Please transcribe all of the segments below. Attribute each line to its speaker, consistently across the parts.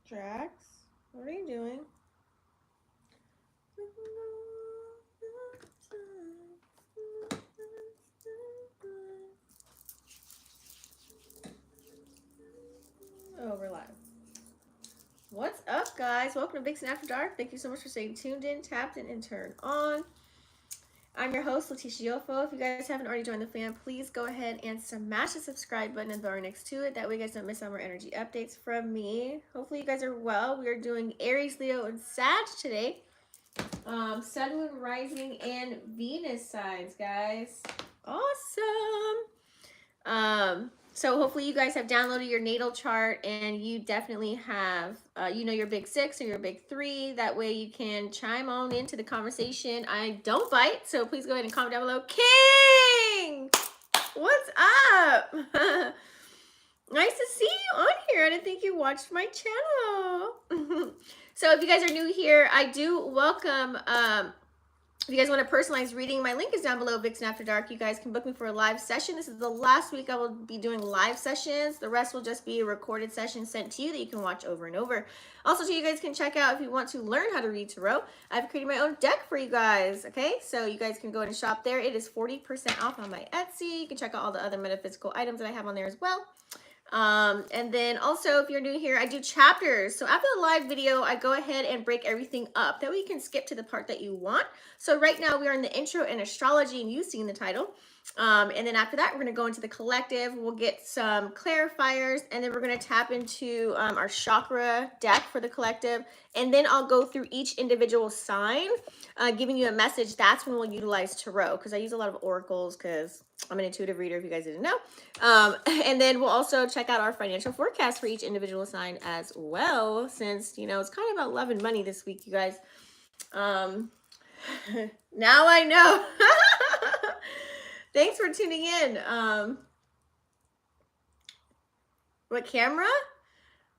Speaker 1: Drax, what are you doing? Oh, we're live. What's up, guys? Welcome to Vixen After Dark. Thank you so much for staying tuned in, tapped in, and turned on. I'm your host, Leticia Yofo. If you guys haven't already joined the fam, please go ahead and smash the subscribe button and the bar next to it. That way you guys don't miss out on more energy updates from me. Hopefully you guys are well. We are doing Aries, Leo, and Sag today. Sun, Moon, Rising, and Venus signs, guys. Awesome. So hopefully you guys have downloaded your natal chart and you definitely have, your big 6 or your big 3. That way you can chime on into the conversation. I don't bite, so please go ahead and comment down below. King! What's up? Nice to see you on here. I didn't think you watched my channel. So if you guys are new here, I do welcome, if you guys want a personalized reading, my link is down below, Vixen After Dark. You guys can book me for a live session. This is the last week I will be doing live sessions. The rest will just be a recorded session sent to you that you can watch over and over. Also, you guys can check out if you want to learn how to read tarot. I've created my own deck for you guys, okay? So you guys can go and shop there. It is 40% off on my Etsy. You can check out all the other metaphysical items that I have on there as well. And then also, if you're new here, I do chapters. So after the live video, I go ahead and break everything up. That way you can skip to the part that you want. So right now we are in the intro and astrology, and you've seen the title. And then after that, we're going to go into the collective. We'll get some clarifiers, and then we're going to tap into our chakra deck for the collective. And then I'll go through each individual sign, giving you a message. That's when we'll utilize tarot, because I use a lot of oracles because I'm an intuitive reader, if you guys didn't know. And then we'll also check out our financial forecast for each individual sign as well, since, it's kind of about love and money this week, you guys. Now I know. Thanks for tuning in. What camera?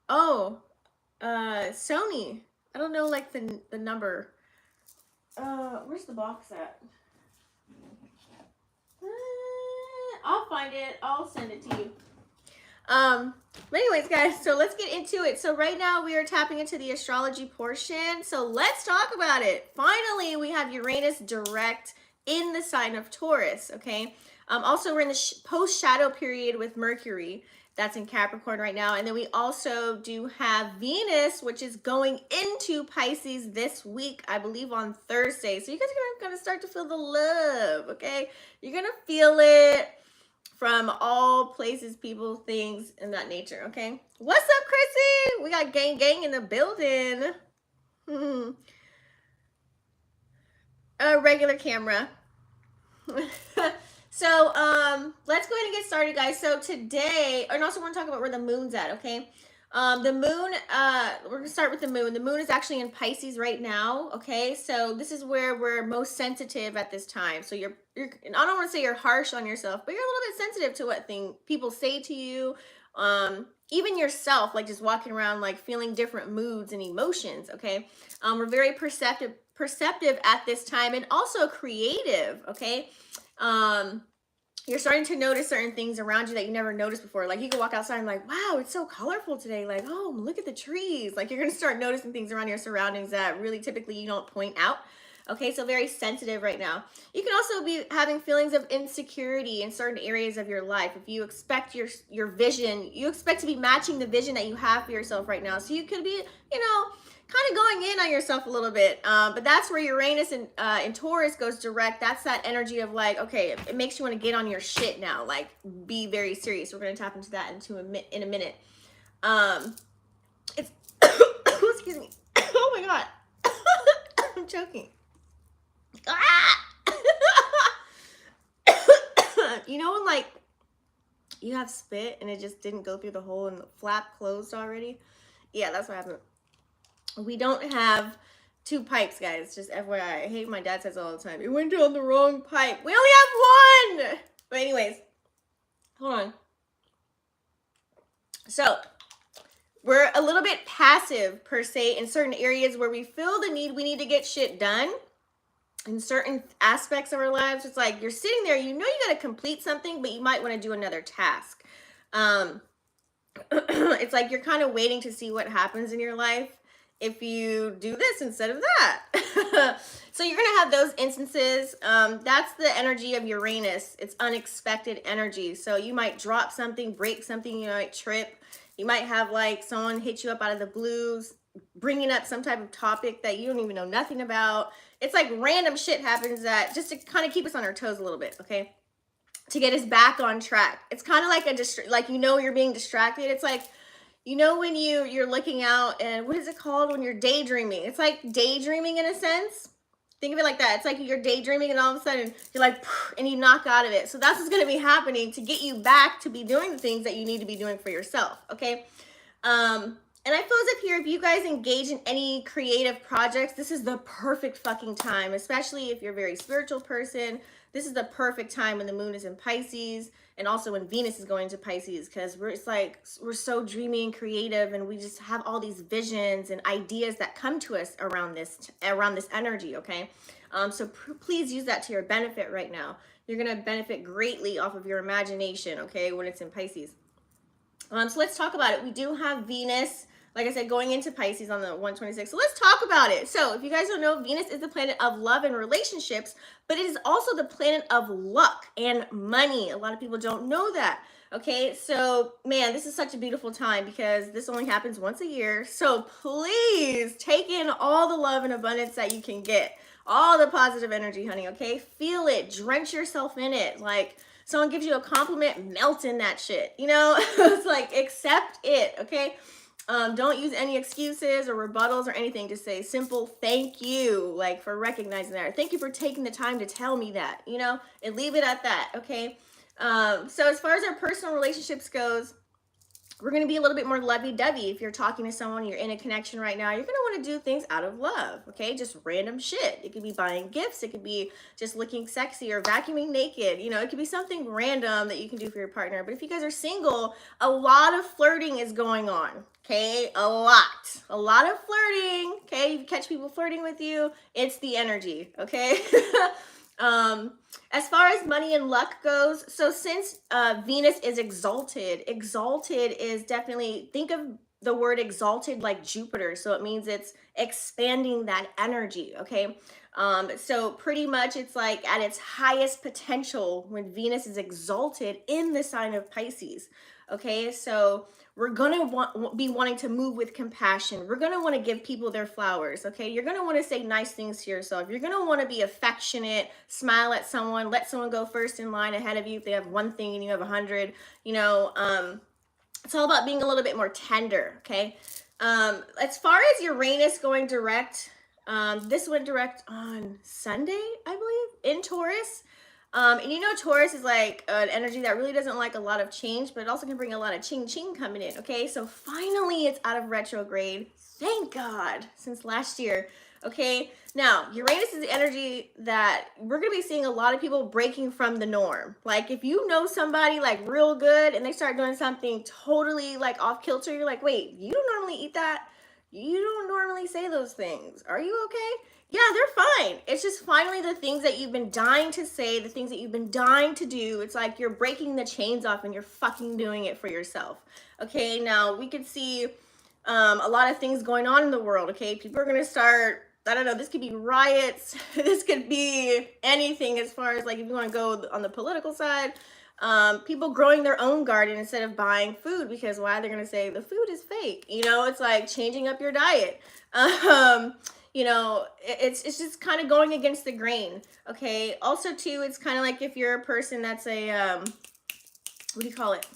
Speaker 1: Oh, Sony. I don't know, like, the number. Where's the box at? I'll find it. I'll send it to you. But anyways, guys, so let's get into it. So right now we are tapping into the astrology portion. So let's talk about it. Finally, we have Uranus direct in the sign of Taurus, okay? Also, we're in the post-shadow period with Mercury. That's in Capricorn right now. And then we also do have Venus, which is going into Pisces this week, I believe on Thursday. So you guys are going to start to feel the love, okay? You're going to feel it from all places, people, things, and that nature, okay? What's up, Chrissy? We got gang in the building. A regular camera. So, let's go ahead and get started, guys. So today, and also we're gonna talk about where the moon's at, okay? The moon, we're gonna start with the moon. The moon is actually in Pisces right now, okay? So this is where we're most sensitive at this time. So you're I don't want to say you're harsh on yourself, but you're a little bit sensitive to what people say to you. Even yourself, like just walking around, like feeling different moods and emotions, okay? We're very perceptive at this time, and also creative, okay? You're starting to notice certain things around you that you never noticed before. Like you can walk outside and like, wow, it's so colorful today. Like, oh, look at the trees. Like you're going to start noticing things around your surroundings that really typically you don't point out. Okay, so very sensitive right now. You can also be having feelings of insecurity in certain areas of your life. If you expect your vision, you expect to be matching the vision that you have for yourself right now. So you could be, kind of going in on yourself a little bit. But that's where Uranus in Taurus goes direct. That's that energy of like, okay, it makes you want to get on your shit now. Like, be very serious. We're going to tap into that in a minute. It's, excuse me. Oh my God. I'm choking. When like you have spit and it just didn't go through the hole and the flap closed already? Yeah, that's what happened. We don't have 2 pipes, guys. Just FYI. I hate my dad says all the time. It went down the wrong pipe. We only have 1! But anyways, hold on. So, we're a little bit passive, per se, in certain areas where we feel the need. We need to get shit done. in certain aspects of our lives. It's like you're sitting there, you know you got to complete something, but you might want to do another task. It's like you're kind of waiting to see what happens in your life if you do this instead of that. So you're going to have those instances. That's the energy of Uranus. It's unexpected energy. So you might drop something, break something, you might trip. You might have like someone hit you up out of the blues, bringing up some type of topic that you don't even know nothing about. It's like random shit happens that just to kind of keep us on our toes a little bit, okay? To get us back on track. It's kind of like like, you know, you're being distracted. It's like, you know, when you're looking out, and what is it called when you're daydreaming? It's like daydreaming in a sense. Think of it like that. It's like you're daydreaming and all of a sudden you're like, and you knock out of it. So that's what's going to be happening to get you back to be doing the things that you need to be doing for yourself. Okay. And I suppose up here, if you guys engage in any creative projects, this is the perfect fucking time, especially if you're a very spiritual person. This is the perfect time when the moon is in Pisces, and also when Venus is going to Pisces, because it's like we're so dreamy and creative, and we just have all these visions and ideas that come to us around this energy, okay? So please use that to your benefit right now. You're going to benefit greatly off of your imagination, okay, when it's in Pisces. So let's talk about it. We do have Venus, like I said, going into Pisces on the 126. So let's talk about it. So if you guys don't know, Venus is the planet of love and relationships, but it is also the planet of luck and money. A lot of people don't know that. Okay, so man, this is such a beautiful time because this only happens once a year. So please take in all the love and abundance that you can get. All the positive energy, honey, okay? Feel it, drench yourself in it. Like, someone gives you a compliment, melt in that shit, you know? It's like, accept it, okay? Don't use any excuses or rebuttals or anything. Just say simple thank you, like, for recognizing that. Thank you for taking the time to tell me that, you know? And leave it at that, okay? So as far as our personal relationships goes, we're going to be a little bit more lovey-dovey. If you're talking to someone, you're in a connection right now, you're going to want to do things out of love, okay? Just random shit. It could be buying gifts. It could be just looking sexy or vacuuming naked. You know, it could be something random that you can do for your partner. But if you guys are single, a lot of flirting is going on, okay? A lot of flirting, okay? You catch people flirting with you, it's the energy, okay? As far as money and luck goes, so since Venus is exalted is definitely, think of the word exalted like Jupiter. So it means it's expanding that energy, okay? So pretty much it's like at its highest potential when Venus is exalted in the sign of Pisces, okay? So we're going to be wanting to move with compassion. We're going to want to give people their flowers, okay? You're going to want to say nice things to yourself. You're going to want to be affectionate, smile at someone, let someone go first in line ahead of you if they have one thing and you have 100, you know. It's all about being a little bit more tender, okay? As far as Uranus going direct, this went direct on Sunday, I believe, in Taurus. And you know, Taurus is like an energy that really doesn't like a lot of change, but it also can bring a lot of ching coming in, okay? So finally it's out of retrograde. Thank God, since last year, okay? Now, Uranus is the energy that we're going to be seeing a lot of people breaking from the norm. Like, if you know somebody like real good and they start doing something totally like off kilter, you're like, wait, you don't normally eat that? You don't normally say those things. Are you okay? Yeah, they're fine. It's just finally the things that you've been dying to say, the things that you've been dying to do. It's like you're breaking the chains off and you're fucking doing it for yourself. Okay, now we could see a lot of things going on in the world. Okay, people are going to start, I don't know, this could be riots. This could be anything as far as like if you want to go on the political side. People growing their own garden instead of buying food because why? They're going to say the food is fake. You know, it's like changing up your diet. You know, it's just kind of going against the grain, okay? Also, too, it's kind of like if you're a person that's a, what do you call it?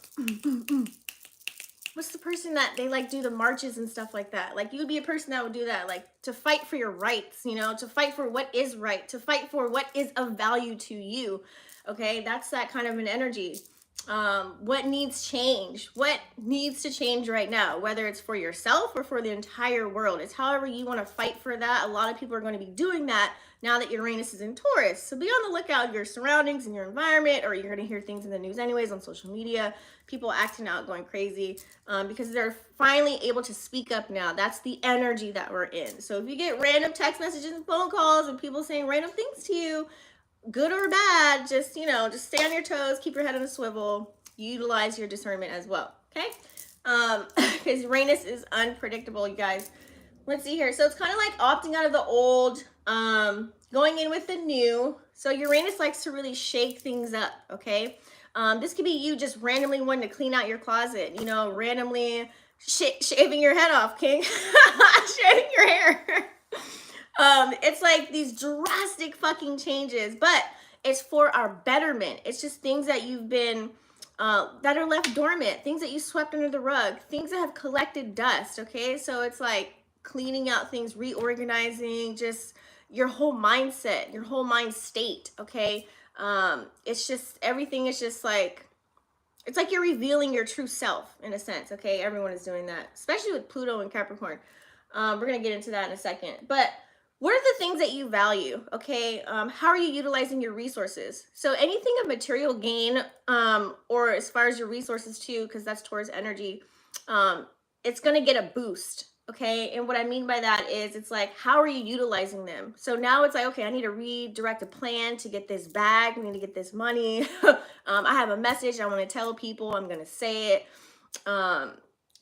Speaker 1: What's the person that they, like, do the marches and stuff like that? Like, you would be a person that would do that, like, to fight for your rights, you know? To fight for what is right. To fight for what is of value to you, okay? That's that kind of an energy. what needs change, what needs to change right now, whether it's for yourself or for the entire world. It's however you want to fight for that. A lot of people are going to be doing that now that Uranus is in Taurus. So be on the lookout in your surroundings and your environment, or you're going to hear things in the news anyways on social media, people acting out, going crazy, because they're finally able to speak up now. That's the energy that we're in. So if you get random text messages and phone calls and people saying random things to you, good or bad, just, you know, just stay on your toes, keep your head on a swivel, utilize your discernment as well, okay? Because Uranus is unpredictable, you guys. Let's see here. So it's kind of like opting out of the old, going in with the new. So Uranus likes to really shake things up, okay? This could be you just randomly wanting to clean out your closet, you know, randomly shaving your head off, King. Shaving your hair. It's like these drastic fucking changes, but it's for our betterment. It's just things that you've been, that are left dormant, things that you swept under the rug, things that have collected dust, okay? So it's like cleaning out things, reorganizing, just your whole mindset, your whole mind state, okay? It's just, everything is just like, it's like you're revealing your true self in a sense, okay? Everyone is doing that, especially with Pluto and Capricorn. We're going to get into that in a second, but what are the things that you value, okay? How are you utilizing your resources? So anything of material gain, or as far as your resources too, because that's towards energy, it's gonna get a boost, okay? And what I mean by that is, it's like, how are you utilizing them? So now it's like, okay, I need to redirect a plan to get this bag, I need to get this money. I have a message I wanna tell people, I'm gonna say it.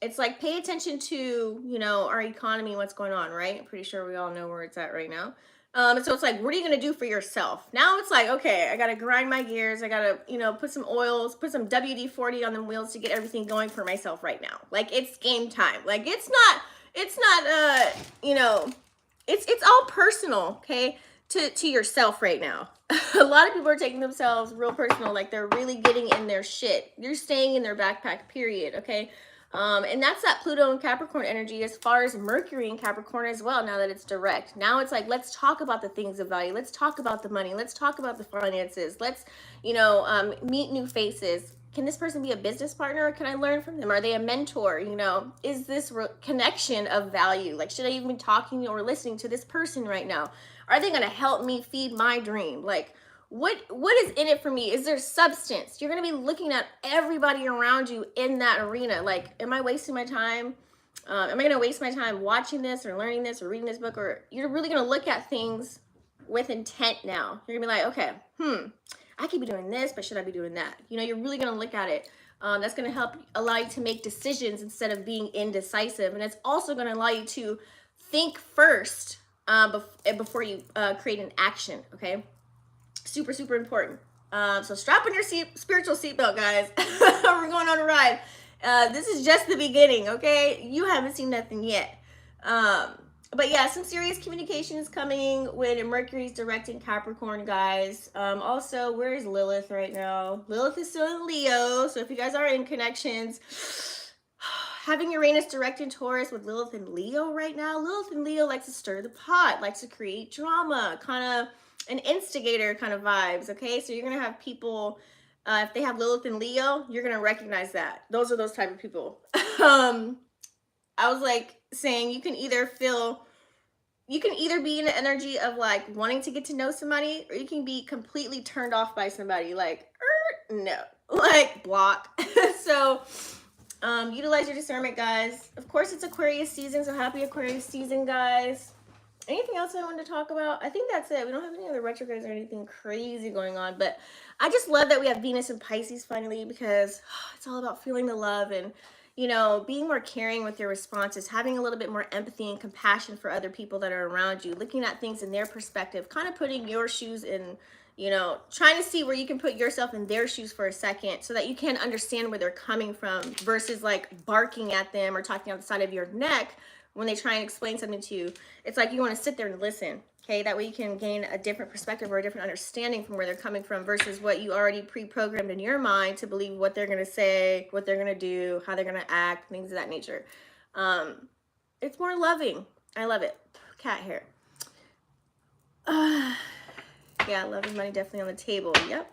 Speaker 1: It's like, pay attention to, you know, our economy, what's going on, right? I'm pretty sure we all know where it's at right now. So it's like, what are you going to do for yourself? Now it's like, okay, I got to grind my gears. I got to, you know, put some oils, put some WD-40 on the wheels to get everything going for myself right now. Like, it's game time. Like, it's not, you know, it's all personal, okay, to yourself right now. A lot of people are taking themselves real personal, like they're really getting in their shit. You're staying in their backpack, period, okay? And that's that Pluto and Capricorn energy, as far as Mercury and Capricorn as well, now that it's direct. Now it's like, let's talk about the things of value. Let's talk about the money. Let's talk about the finances. Let's, you know, meet new faces. Can this person be a business partner, or can I learn from them? Are they a mentor? You know, is this connection of value? Like, should I even be talking or listening to this person right now? Are they going to help me feed my dream? Like, what is in it for me? Is there substance? You're going to be looking at everybody around you in that arena. Like, am I wasting my time? Am I going to waste my time watching this or learning this or reading this book? Or you're really going to look at things with intent now. You're going to be like, okay, I could be doing this, but should I be doing that? You know, you're really going to look at it. That's going to help allow you to make decisions instead of being indecisive. And it's also going to allow you to think first before you create an action, okay? Super, super important. So strap on your spiritual seatbelt, guys. We're going on a ride. This is just the beginning, okay? You haven't seen nothing yet. But yeah, some serious communication is coming when Mercury's directing Capricorn, guys. Also, where is Lilith right now? Lilith is still in Leo. So if you guys are in connections, having Uranus direct in Taurus with Lilith in Leo right now, Lilith in Leo likes to stir the pot, likes to create drama, kind of an instigator kind of vibes, okay? So you're going to have people, if they have Lilith in Leo, you're going to recognize that. Those are those type of people. I was like saying, you can either be in the energy of like wanting to get to know somebody, or you can be completely turned off by somebody, like, no, like block. So utilize your discernment, guys. Of course, it's Aquarius season, so happy Aquarius season, guys. Anything else I wanted to talk about? I think that's it. We don't have any other retrogrades or anything crazy going on, but I just love that we have Venus and Pisces finally, because it's all about feeling the love and, you know, being more caring with your responses, having a little bit more empathy and compassion for other people that are around you, looking at things in their perspective, kind of putting your shoes in, you know, trying to see where you can put yourself in their shoes for a second so that you can understand where they're coming from, versus like barking at them or talking out the side of your neck when they try and explain something to you. It's like you want to sit there and listen, okay? That way you can gain a different perspective or a different understanding from where they're coming from, versus what you already pre-programmed in your mind to believe what they're going to say, what they're going to do, how they're going to act, things of that nature. It's more loving. I love it. Cat hair. Yeah, love and money definitely on the table. Yep.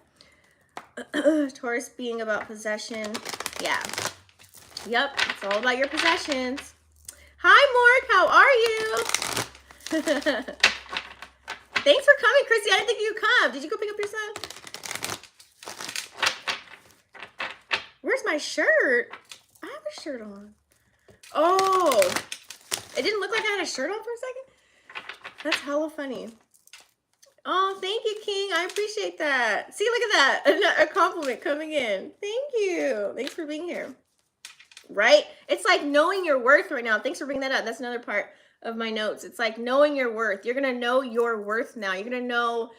Speaker 1: Taurus being about possession. Yeah. Yep, it's all about your possessions. Hi, Mark, how are you? Thanks for coming, Chrissy. I didn't think you'd come. Did you go pick up your son? Where's my shirt? I have a shirt on. Oh, it didn't look like I had a shirt on for a second? That's hella funny. Oh, thank you, King. I appreciate that. See, look at that. A compliment coming in. Thank you. Thanks for being here. Right? It's like knowing your worth right now. Thanks for bringing that up. That's another part of my notes. It's like knowing your worth. You're going to know your worth now. You're going to know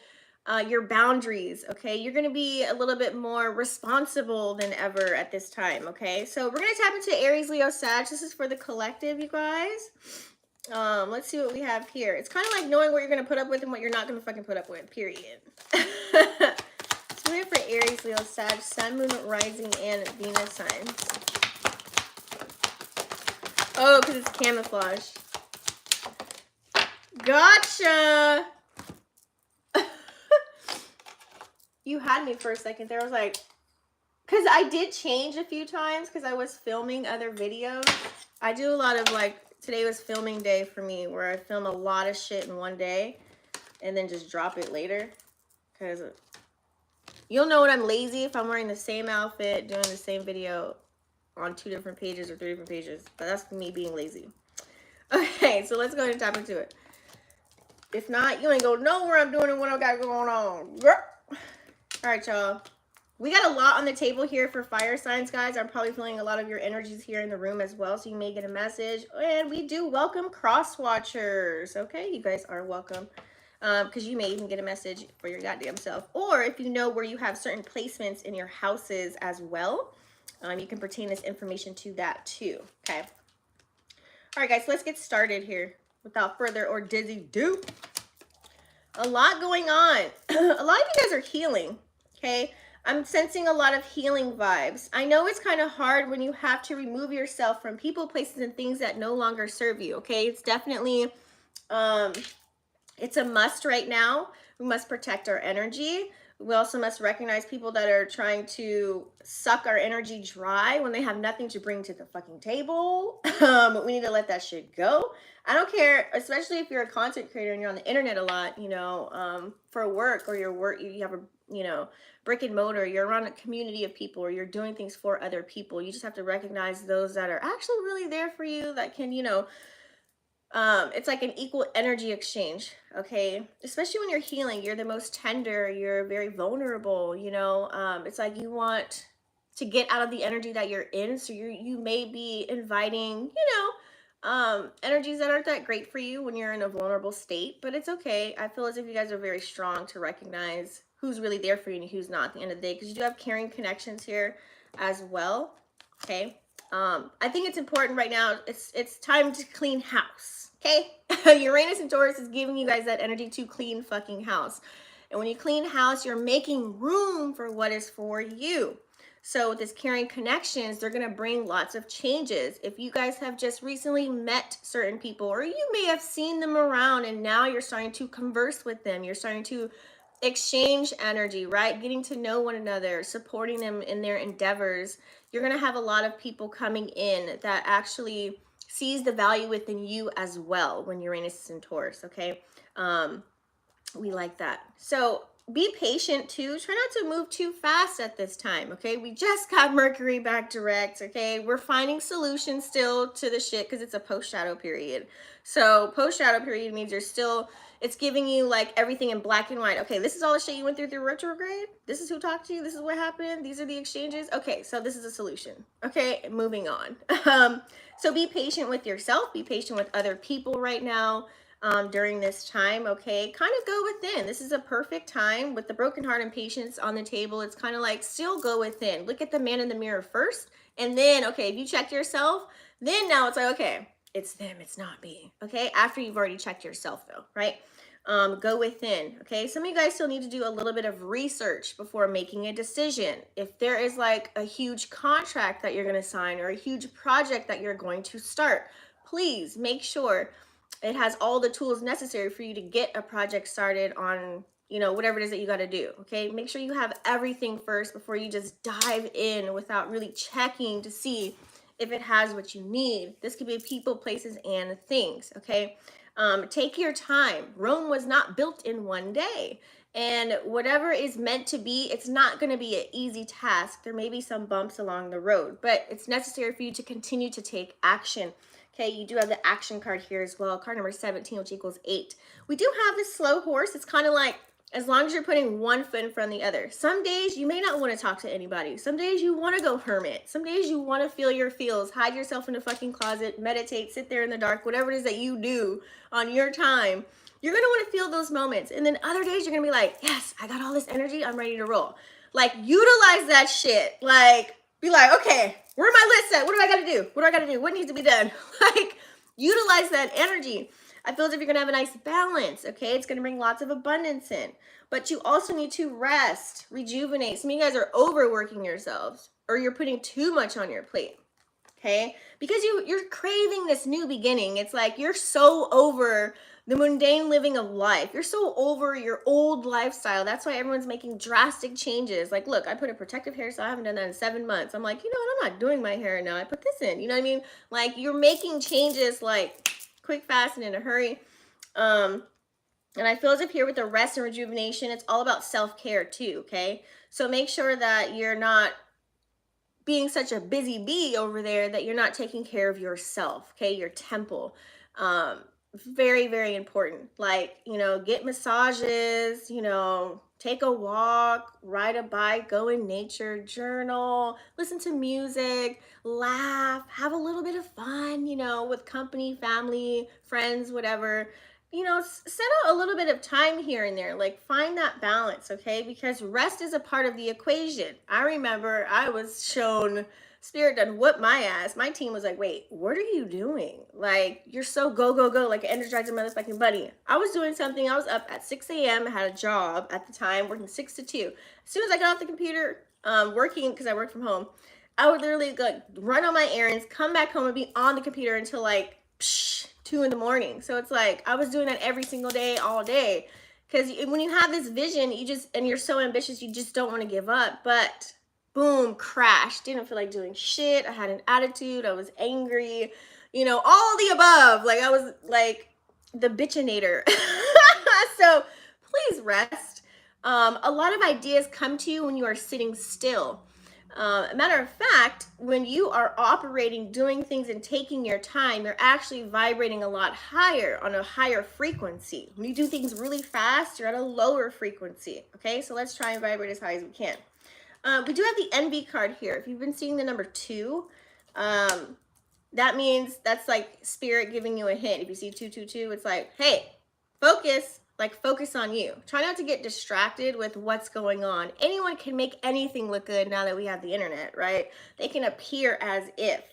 Speaker 1: your boundaries, okay? You're going to be a little bit more responsible than ever at this time, okay? So we're going to tap into Aries, Leo, Sag. This is for the collective, you guys. Let's see what we have here. It's kind of like knowing what you're going to put up with and what you're not going to fucking put up with, period. So we have for Aries, Leo, Sag, Sun, Moon, Rising, and Venus signs. Oh, because it's camouflage. Gotcha. You had me for a second there. I was like, because I did change a few times because I was filming other videos. I do a lot of like, today was filming day for me where I film a lot of shit in one day and then just drop it later. Because you'll know when I'm lazy if I'm wearing the same outfit, doing the same video on 2 different pages or 3 different pages. But that's me being lazy. Okay, so let's go ahead and tap into it. If not, you ain't gonna know where I'm doing and what I got going on. All right, y'all. We got a lot on the table here for fire signs, guys. I'm probably feeling a lot of your energies here in the room as well, so you may get a message. And we do welcome cross watchers. Okay, you guys are welcome. Because you may even get a message for your goddamn self. Or if you know where you have certain placements in your houses as well, you can pertain this information to that too. Okay. All right, guys, let's get started here without further ado. A lot going on. A lot of you guys are healing. Okay. I'm sensing a lot of healing vibes. I know it's kind of hard when you have to remove yourself from people, places, and things that no longer serve you. Okay. It's definitely, it's a must right now. We must protect our energy. We also must recognize people that are trying to suck our energy dry when they have nothing to bring to the fucking table. We need to let that shit go. I don't care, especially if you're a content creator and you're on the internet a lot, you know, for work, or you have a, you know, brick and mortar, you're around a community of people, or you're doing things for other people. You just have to recognize those that are actually really there for you, that can, you know, it's like an equal energy exchange, okay? Especially when you're healing, you're the most tender, you're very vulnerable, you know? It's like you want to get out of the energy that you're in, so you may be inviting, you know, energies that aren't that great for you when you're in a vulnerable state, but it's okay. I feel as if you guys are very strong to recognize who's really there for you and who's not at the end of the day, because you do have caring connections here as well, okay? I think it's important right now. It's time to clean house. Okay. Uranus and Taurus is giving you guys that energy to clean fucking house. And when you clean house, you're making room for what is for you. So with this caring connections, they're going to bring lots of changes. If you guys have just recently met certain people, or you may have seen them around and now you're starting to converse with them, you're starting to exchange energy, right? Getting to know one another, supporting them in their endeavors. You're going to have a lot of people coming in that actually sees the value within you as well when Uranus is in Taurus, okay? We like that. So be patient too. Try not to move too fast at this time, okay? We just got Mercury back direct, okay? We're finding solutions still to the shit because it's a post-shadow period. So post-shadow period means you're still, it's giving you like everything in black and white. Okay, this is all the shit you went through retrograde. This is who talked to you. This is what happened. These are the exchanges. Okay, so this is a solution. Okay, moving on. So be patient with yourself. Be patient with other people right now during this time, okay? Kind of go within. This is a perfect time with the broken heart and patience on the table. It's kind of like still go within. Look at the man in the mirror first. And then, okay, if you check yourself, then now it's like, okay, it's them, it's not me, okay? After you've already checked yourself though, right? Go within, okay? Some of you guys still need to do a little bit of research before making a decision. If there is like a huge contract that you're going to sign or a huge project that you're going to start, please make sure it has all the tools necessary for you to get a project started on you know, whatever it is that you got to do. Okay, make sure you have everything first before you just dive in without really checking to see if it has what you need. This could be people, places, and things. Okay, take your time. Rome was not built in one day. And whatever is meant to be, it's not going to be an easy task. There may be some bumps along the road, but it's necessary for you to continue to take action. Okay, you do have the action card here as well, card number 17, which equals 8. We do have this slow horse. It's kind of like, as long as you're putting one foot in front of the other. Some days you may not want to talk to anybody. Some days you want to go hermit. Some days you want to feel your feels, hide yourself in a fucking closet, meditate, sit there in the dark, whatever it is that you do on your time. You're going to want to feel those moments. And then other days you're going to be like, yes, I got all this energy. I'm ready to roll. Like, utilize that shit. Like, be like, okay, where my list at? What do I got to do? What do I got to do? What needs to be done? Like, utilize that energy. I feel as if you're going to have a nice balance, okay? It's going to bring lots of abundance in. But you also need to rest, rejuvenate. Some of you guys are overworking yourselves, or you're putting too much on your plate, okay? Because you're craving this new beginning. It's like you're so over the mundane living of life. You're so over your old lifestyle. That's why everyone's making drastic changes. Like, look, I put a protective hairstyle. I haven't done that in 7 months. I'm like, you know what? I'm not doing my hair now. I put this in. You know what I mean? Like, you're making changes like quick, fast, and in a hurry. And I feel as if here with the rest and rejuvenation, it's all about self-care too, okay? So make sure that you're not being such a busy bee over there that you're not taking care of yourself, okay? Your temple. Very, very important. Like, you know, get massages, you know, take a walk, ride a bike, go in nature, journal, listen to music, laugh, have a little bit of fun, you know, with company, family, friends, whatever. You know, set out a little bit of time here and there. Like, find that balance, okay? Because rest is a part of the equation. I remember I was shown, Spirit done whoop my ass. My team was like, wait, what are you doing? Like, you're so go, go, go, like an energizer motherfucking bunny. I was doing something. I was up at 6 a.m. I had a job at the time, working 6 to 2. As soon as I got off the computer, working, because I work from home, I would literally go run on my errands, come back home, and be on the computer until like 2 in the morning. So it's like I was doing that every single day, all day. Because when you have this vision, and you're so ambitious, you just don't want to give up. But boom, crash. Didn't feel like doing shit. I had an attitude. I was angry. You know, all the above. Like, I was like the bitchinator. So please rest. A lot of ideas come to you when you are sitting still. Matter of fact, when you are operating, doing things, and taking your time, you're actually vibrating a lot higher, on a higher frequency. When you do things really fast, you're at a lower frequency. Okay, so let's try and vibrate as high as we can. We do have the envy card here. If you've been seeing the number 2, that means that's like spirit giving you a hint. If you see 222, it's like, hey, focus. Like, focus on you. Try not to get distracted with what's going on. Anyone can make anything look good now that we have the internet, right? They can appear as if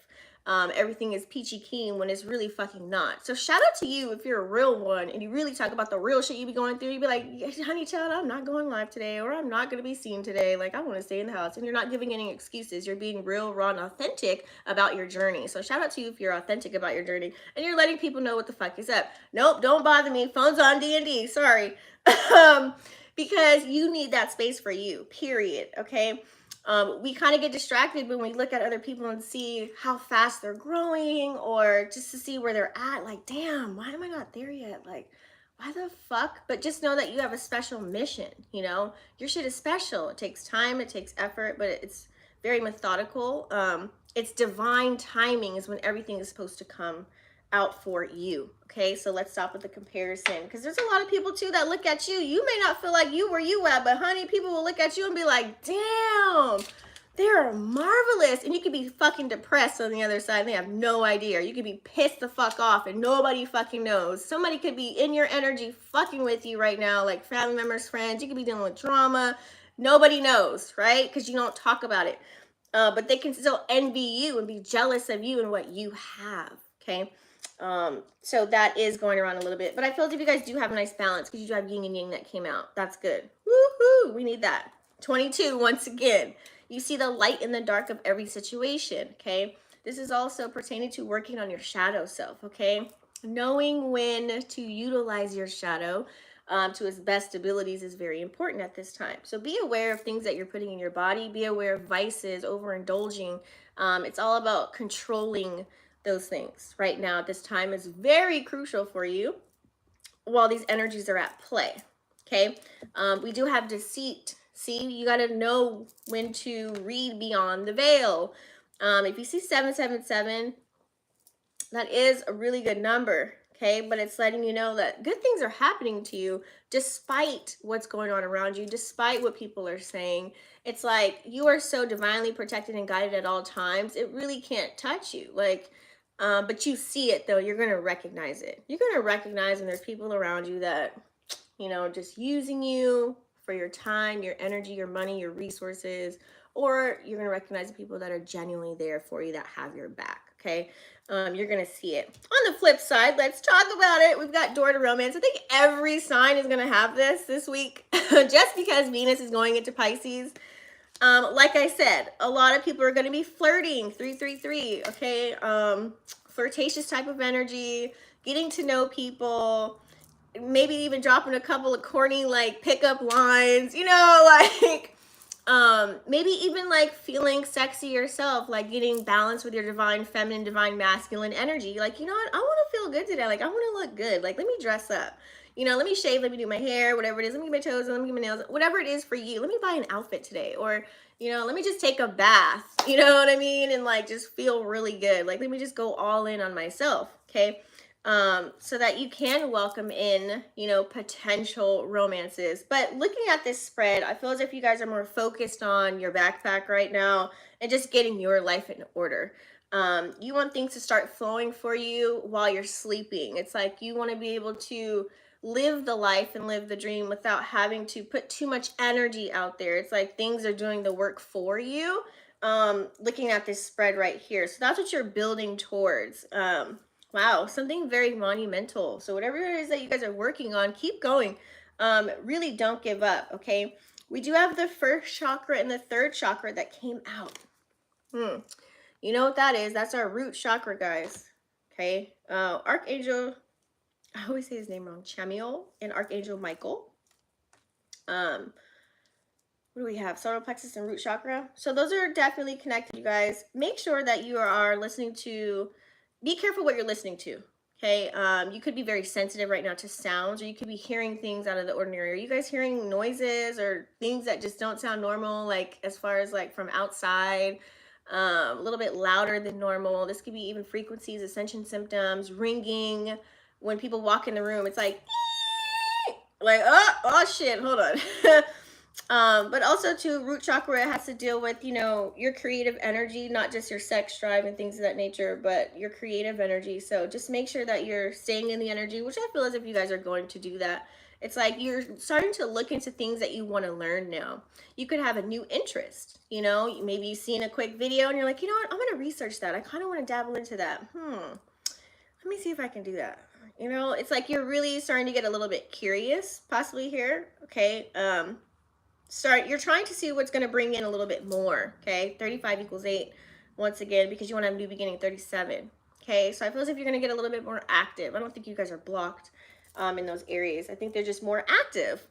Speaker 1: everything is peachy keen when it's really fucking not. So shout out to you if you're a real one and you really talk about the real shit you be going through. You be like, honey child, I'm not going live today, or I'm not going to be seen today. Like, I want to stay in the house. And you're not giving any excuses. You're being real, raw, and authentic about your journey. So shout out to you if you're authentic about your journey and you're letting people know what the fuck is up. Nope, don't bother me. Phone's on D&D. Sorry. Because you need that space for you, period. Okay. We kind of get distracted when we look at other people and see how fast they're growing, or just to see where they're at. Like, damn, why am I not there yet? Like, why the fuck? But just know that you have a special mission, you know? Your shit is special. It takes time, it takes effort, but it's very methodical. It's divine timing is when everything is supposed to come out for you. Okay, so let's stop with the comparison, because there's a lot of people too that look at you. You may not feel like you where you at, but honey, people will look at you and be like, damn, they're marvelous. And you could be fucking depressed on the other side and they have no idea. You could be pissed the fuck off and nobody fucking knows. Somebody could be in your energy fucking with you right now, like family members, friends. You could be dealing with drama. Nobody knows, right? Because you don't talk about it. But they can still envy you and be jealous of you and what you have, okay? So that is going around a little bit, but I feel as if you guys do have a nice balance, because you do have yin and yang that came out. That's good. Woohoo! We need that. 22, once again, you see the light in the dark of every situation, okay? This is also pertaining to working on your shadow self, okay? Knowing when to utilize your shadow, to his best abilities is very important at this time. So be aware of things that you're putting in your body. Be aware of vices, overindulging. It's all about controlling those things right now at this time is very crucial for you while these energies are at play. Okay, we do have deceit. See, you got to know when to read beyond the veil. If you see 777, that is a really good number. Okay, but it's letting you know that good things are happening to you despite what's going on around you, despite what people are saying. It's like you are so divinely protected and guided at all times. It really can't touch you. Like, but you see it though. You're gonna recognize it. You're gonna recognize when there's people around you that, you know, just using you for your time, your energy, your money, your resources, or you're gonna recognize the people that are genuinely there for you, that have your back. Okay. You're gonna see it. On the flip side, let's talk about it. We've got door to romance. I think every sign is gonna have this week, just because Venus is going into Pisces. Like I said, a lot of people are gonna be flirting. 333. Okay. Flirtatious type of energy, getting to know people, maybe even dropping a couple of corny like pickup lines. You know, like. Maybe even like feeling sexy yourself, like getting balanced with your divine feminine, divine masculine energy. Like, you know what? I want to feel good today. Like, I want to look good. Like, let me dress up. You know, let me shave, let me do my hair, whatever it is. Let me get my toes, let me get my nails, whatever it is for you. Let me buy an outfit today. Or, you know, let me just take a bath. You know what I mean? And like just feel really good. Like, let me just go all in on myself. Okay. So that you can welcome in, you know, potential romances. But looking at this spread, I feel as if you guys are more focused on your backpack right now and just getting your life in order. You want things to start flowing for you while you're sleeping. It's like you want to be able to live the life and live the dream without having to put too much energy out there. It's like things are doing the work for you. Looking at this spread right here. So that's what you're building towards. Wow, something very monumental. So whatever it is that you guys are working on, keep going. Really don't give up, okay? We do have the first chakra and the third chakra that came out. You know what that is? That's our root chakra, guys. Okay? Archangel, I always say his name wrong, Chamiel and Archangel Michael. What do we have? Solar plexus and root chakra. So those are definitely connected, you guys. Make sure that you are listening to, be careful what you're listening to. Okay. You could be very sensitive right now to sounds, or you could be hearing things out of the ordinary. Are you guys hearing noises or things that just don't sound normal? Like as far as like from outside, a little bit louder than normal. This could be even frequencies, ascension symptoms, ringing. When people walk in the room, it's like oh shit, hold on. But also too, root chakra has to deal with, you know, your creative energy, not just your sex drive and things of that nature, but your creative energy. So just make sure that you're staying in the energy, which I feel as if you guys are going to do that. It's like you're starting to look into things that you want to learn now. You could have a new interest, you know, maybe you've seen a quick video and you're like, you know what, I'm going to research that. I kind of want to dabble into that. Let me see if I can do that. You know, it's like you're really starting to get a little bit curious possibly here. Okay. You're trying to see what's going to bring in a little bit more. Okay. 35 equals 8 once again, because you want to have a new beginning. 37. Okay. So I feel as if you're going to get a little bit more active. I don't think you guys are blocked in those areas. I think they're just more active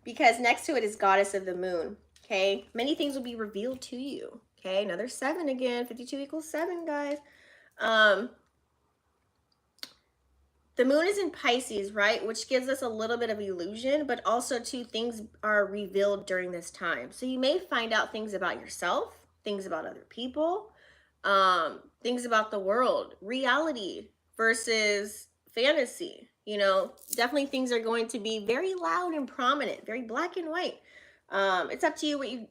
Speaker 1: because next to it is goddess of the moon. Okay. Many things will be revealed to you. Okay. Another 7 again. 52 equals 7, guys. The moon is in Pisces, right? Which gives us a little bit of illusion, but also two things are revealed during this time. So you may find out things about yourself, things about other people, things about the world, reality versus fantasy. You know, definitely things are going to be very loud and prominent, very black and white. It's up to you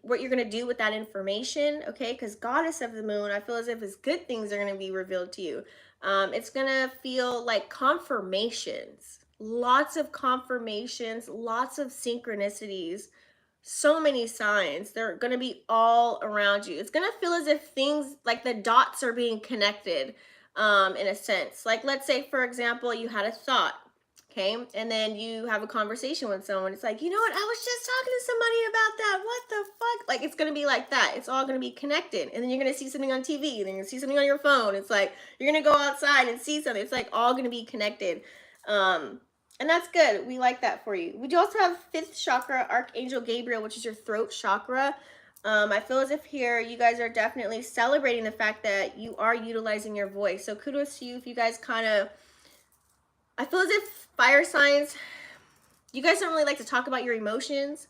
Speaker 1: what you're going to do with that information, okay? Because goddess of the moon, I feel as if it's good things are going to be revealed to you. It's going to feel like confirmations, lots of confirmations, lots of synchronicities, so many signs. They're going to be all around you. It's going to feel as if things like the dots are being connected in a sense. Like, let's say, for example, you had a thought. Okay, and then you have a conversation with someone. It's like, you know what? I was just talking to somebody about that. What the fuck? Like, it's going to be like that. It's all going to be connected. And then you're going to see something on TV. And then you're going to see something on your phone. It's like, you're going to go outside and see something. It's like all going to be connected. And that's good. We like that for you. We do also have 5th chakra, Archangel Gabriel, which is your throat chakra. I feel as if here you guys are definitely celebrating the fact that you are utilizing your voice. So kudos to you if you guys kind of, I feel as if fire signs, you guys don't really like to talk about your emotions.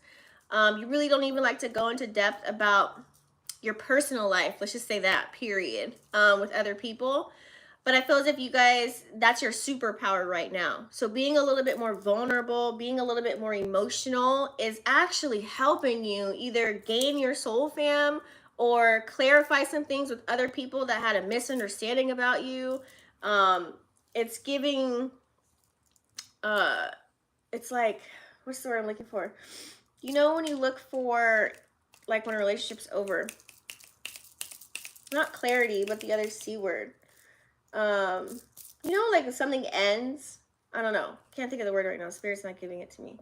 Speaker 1: You really don't even like to go into depth about your personal life. Let's just say that, period, with other people. But I feel as if you guys, that's your superpower right now. So being a little bit more vulnerable, being a little bit more emotional is actually helping you either gain your soul fam or clarify some things with other people that had a misunderstanding about you. It's giving, it's like, what's the word I'm looking for? You know when you look for, like when a relationship's over, not clarity, but the other C word. You know, like something ends. I don't know. Can't think of the word right now. Spirit's not giving it to me.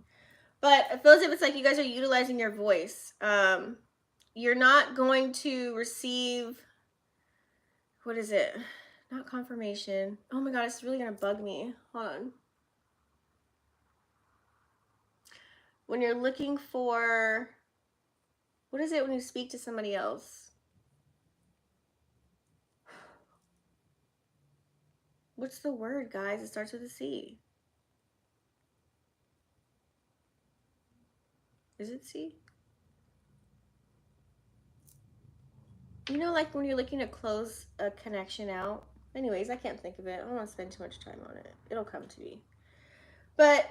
Speaker 1: But it feels as if it's like you guys are utilizing your voice. You're not going to receive, what is it? Not confirmation. Oh my God, it's really going to bug me. Hold on. When you're looking for, what is it when you speak to somebody else? What's the word, guys? It starts with a C. Is it C? You know, like when you're looking to close a connection out. Anyways, I can't think of it. I don't want to spend too much time on it. It'll come to me. But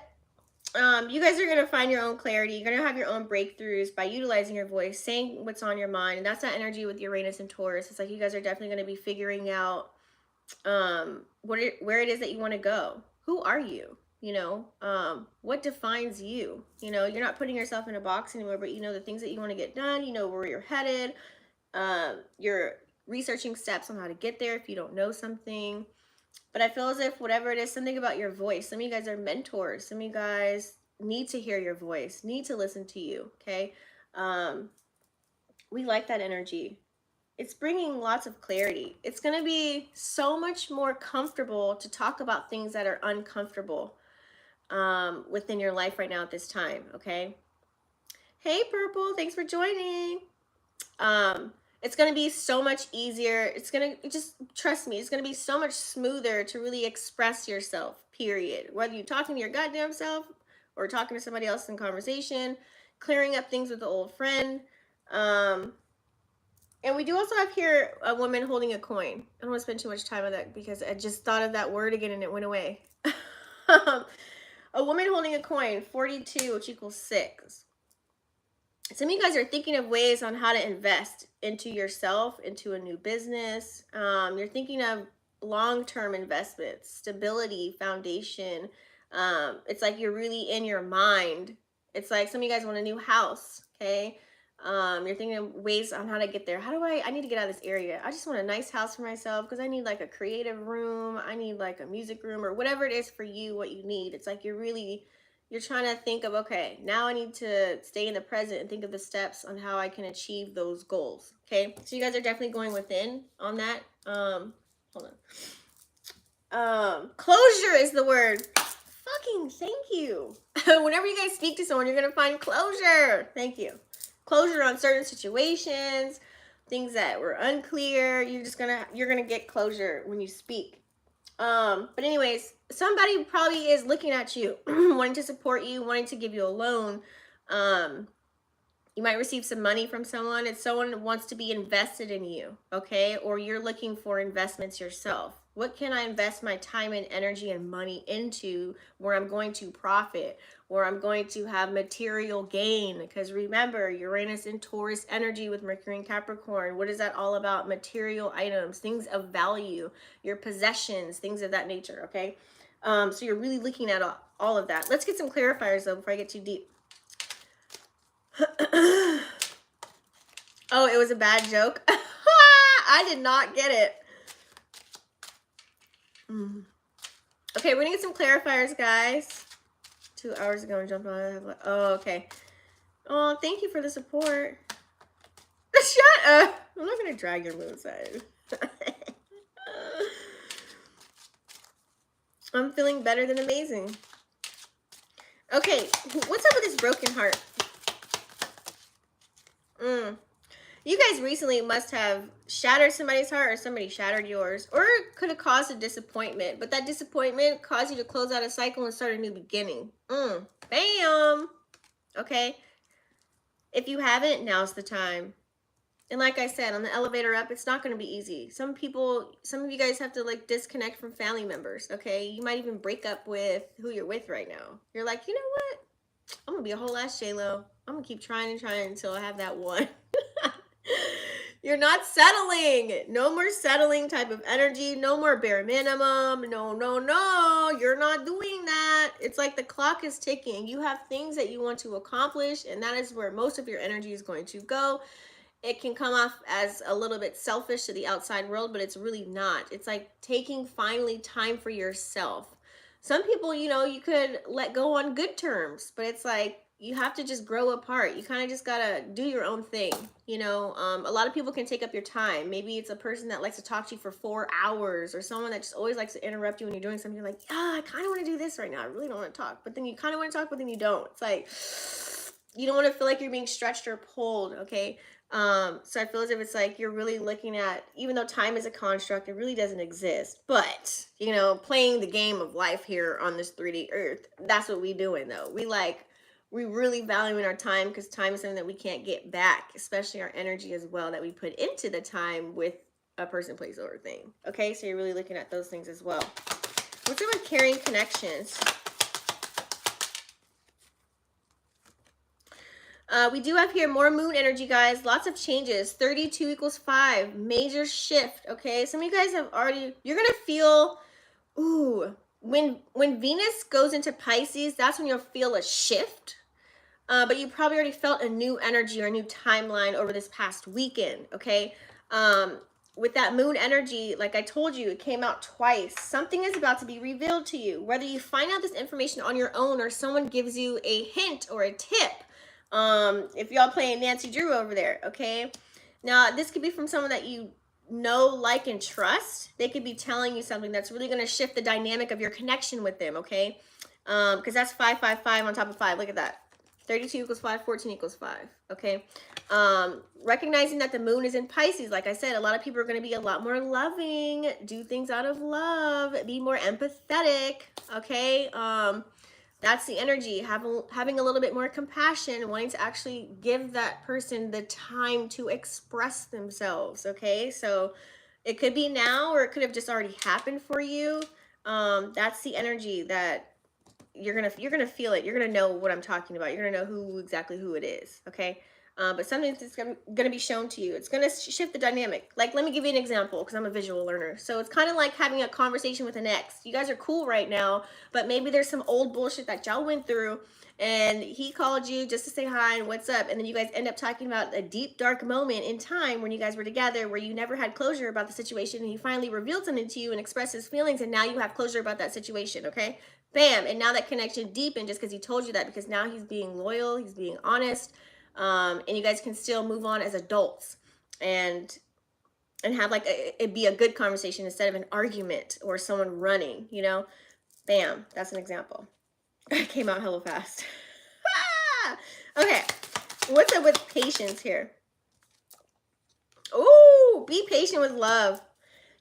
Speaker 1: you guys are going to find your own clarity. You're going to have your own breakthroughs by utilizing your voice, saying what's on your mind. And that's that energy with Uranus and Taurus. It's like you guys are definitely going to be figuring out where it is that you want to go. Who are you? You know, what defines you? You know, you're not putting yourself in a box anymore, but you know the things that you want to get done. You know where you're headed. You're researching steps on how to get there if you don't know something. But I feel as if whatever it is, something about your voice. Some of you guys are mentors. Some of you guys need to hear your voice, need to listen to you, okay? We like that energy. It's bringing lots of clarity. It's going to be so much more comfortable to talk about things that are uncomfortable within your life right now at this time, okay? Hey, Purple, thanks for joining. It's going to be so much easier. It's going to, just trust me, it's going to be so much smoother to really express yourself, period. Whether you're talking to your goddamn self or talking to somebody else in conversation, clearing up things with an old friend. And we do also have here a woman holding a coin. I don't want to spend too much time on that because I just thought of that word again and it went away. A woman holding a coin, 42, which equals 6. Some of you guys are thinking of ways on how to invest into yourself, into a new business. You're thinking of long-term investments, stability, foundation. It's like you're really in your mind. It's like some of you guys want a new house, okay? You're thinking of ways on how to get there. How do I need to get out of this area. I just want a nice house for myself because I need like a creative room. I need like a music room or whatever it is for you, what you need. It's like you're trying to think of, okay, now I need to stay in the present and think of the steps on how I can achieve those goals. Okay, so you guys are definitely going within on that. Hold on. Closure is the word. Fucking thank you. Whenever you guys speak to someone, you're gonna find closure. Thank you. Closure on certain situations, things that were unclear. You're gonna get closure when you speak. But anyways, somebody probably is looking at you, wanting to support you, wanting to give you a loan. You might receive some money from someone. It's someone who wants to be invested in you, okay? Or you're looking for investments yourself. What can I invest my time and energy and money into where I'm going to profit, where I'm going to have material gain? Because remember, Uranus and Taurus energy with Mercury and Capricorn, what is that all about? Material items, things of value, your possessions, things of that nature, okay? So you're really looking at all of that. Let's get some clarifiers, though, before I get too deep. Oh, it was a bad joke. I did not get it. Okay, we're gonna get some clarifiers, guys. 2 hours ago and jumped on. Oh, okay. Oh, thank you for the support. Shut up. I'm not gonna drag your moon sign. I'm feeling better than amazing. Okay, what's up with this broken heart? You guys recently must have shattered somebody's heart, or somebody shattered yours, or it could have caused a disappointment, but that disappointment caused you to close out a cycle and start a new beginning. Bam. Okay. If you haven't, now's the time. And like I said, on the elevator up, it's not going to be easy. Some of you guys have to like disconnect from family members. Okay. You might even break up with who you're with right now. You're like, you know what? I'm going to be a whole ass J-Lo. I'm going to keep trying and trying until I have that one. You're not settling. No more settling type of energy. No more bare minimum. No. You're not doing that. It's like the clock is ticking. You have things that you want to accomplish, and that is where most of your energy is going to go. It can come off as a little bit selfish to the outside world, but it's really not. It's like taking finally time for yourself. Some people, you could let go on good terms, but it's like you have to just grow apart. You kind of just gotta do your own thing. A lot of people can take up your time. Maybe it's a person that likes to talk to you for 4 hours, or someone that just always likes to interrupt you when you're doing something. You're like, I kind of want to do this right now. I really don't want to talk. But then you kind of want to talk, but then you don't. It's like you don't want to feel like you're being stretched or pulled. Okay. So I feel as if it's like you're really looking at, even though time is a construct, it really doesn't exist. But, playing the game of life here on this 3D earth, that's what we doing though. We really valuing our time, because time is something that we can't get back, especially our energy as well that we put into the time with a person, place, or thing. Okay, so you're really looking at those things as well. What's up with carrying connections? We do have here more moon energy, guys. Lots of changes. 32 equals 5. Major shift, okay? Some of you guys have already... You're going to feel... Ooh. When Venus goes into Pisces, that's when you'll feel a shift. But you probably already felt a new energy or a new timeline over this past weekend, okay? With that moon energy, like I told you, it came out twice. Something is about to be revealed to you. Whether you find out this information on your own or someone gives you a hint or a tip. If y'all playing Nancy Drew over there, okay? Now, this could be from someone that you know, like, and trust. They could be telling you something that's really going to shift the dynamic of your connection with them, okay? Because that's 5, 5, 5 on top of 5. Look at that. 32 equals 5, 14 equals 5, okay? Recognizing that the moon is in Pisces, like I said, a lot of people are going to be a lot more loving, do things out of love, be more empathetic, okay? That's the energy, having a little bit more compassion, wanting to actually give that person the time to express themselves, okay? So it could be now, or it could have just already happened for you. That's the energy that you're gonna feel it. You're gonna know what I'm talking about. You're gonna know exactly who it is, okay? But something's just gonna be shown to you. It's gonna shift the dynamic. Like, let me give you an example, because I'm a visual learner. So it's kind of like having a conversation with an ex. You guys are cool right now, but maybe there's some old bullshit that y'all went through, and he called you just to say hi and what's up, and then you guys end up talking about a deep, dark moment in time when you guys were together, where you never had closure about the situation, and he finally revealed something to you and expressed his feelings, and now you have closure about that situation, okay? Bam, and now that connection deepened just because he told you that, because now he's being loyal, he's being honest, and you guys can still move on as adults and have like it be a good conversation instead of an argument or someone running, Bam, that's an example. It came out hella fast. Okay, what's up with patience here? Ooh, be patient with love.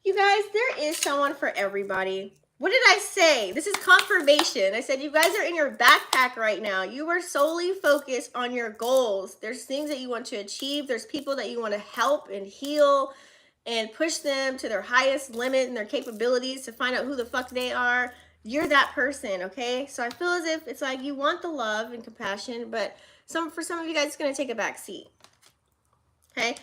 Speaker 1: You guys, there is someone for everybody. What did I say? This is confirmation. I said you guys are in your backpack right now. You are solely focused on your goals. There's things that you want to achieve. There's people that you want to help and heal and push them to their highest limit and their capabilities to find out who the fuck they are. You're that person, okay? So I feel as if it's like you want the love and compassion, but for some of you guys, it's going to take a back seat, okay?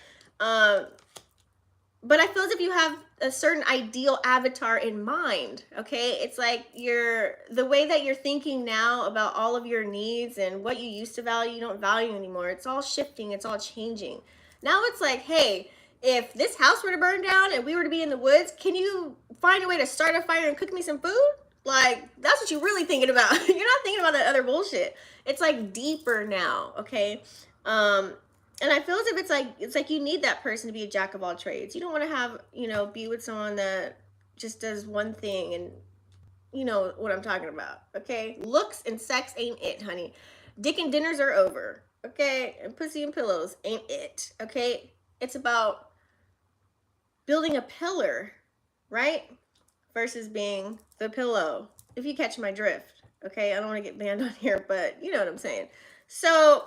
Speaker 1: But I feel as if you have a certain ideal avatar in mind, okay? It's like the way that you're thinking now about all of your needs and what you used to value, you don't value anymore. It's all shifting. It's all changing. Now it's like, hey, if this house were to burn down and we were to be in the woods, can you find a way to start a fire and cook me some food? Like, that's what you're really thinking about. You're not thinking about that other bullshit. It's like deeper now, okay? And I feel as if it's like you need that person to be a jack of all trades. You don't want to have, be with someone that just does one thing and you know what I'm talking about, okay? Looks and sex ain't it, honey. Dick and dinners are over, okay? And pussy and pillows ain't it, okay? It's about building a pillar, right? Versus being the pillow, if you catch my drift, okay? I don't want to get banned on here, but you know what I'm saying. So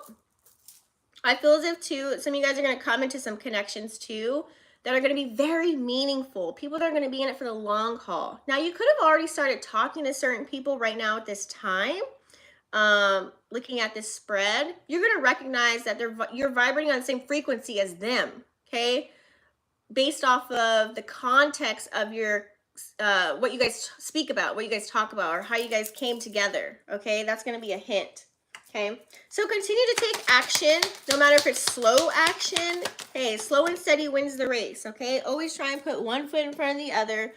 Speaker 1: I feel as if too, some of you guys are going to come into some connections too that are going to be very meaningful. People that are going to be in it for the long haul. Now, you could have already started talking to certain people right now at this time. Looking at this spread, you're going to recognize that you're vibrating on the same frequency as them, okay? Based off of the context of your what you guys speak about, what you guys talk about, or how you guys came together, okay? That's going to be a hint. Okay, so continue to take action, no matter if it's slow action. Hey, slow and steady wins the race, okay? Always try and put one foot in front of the other.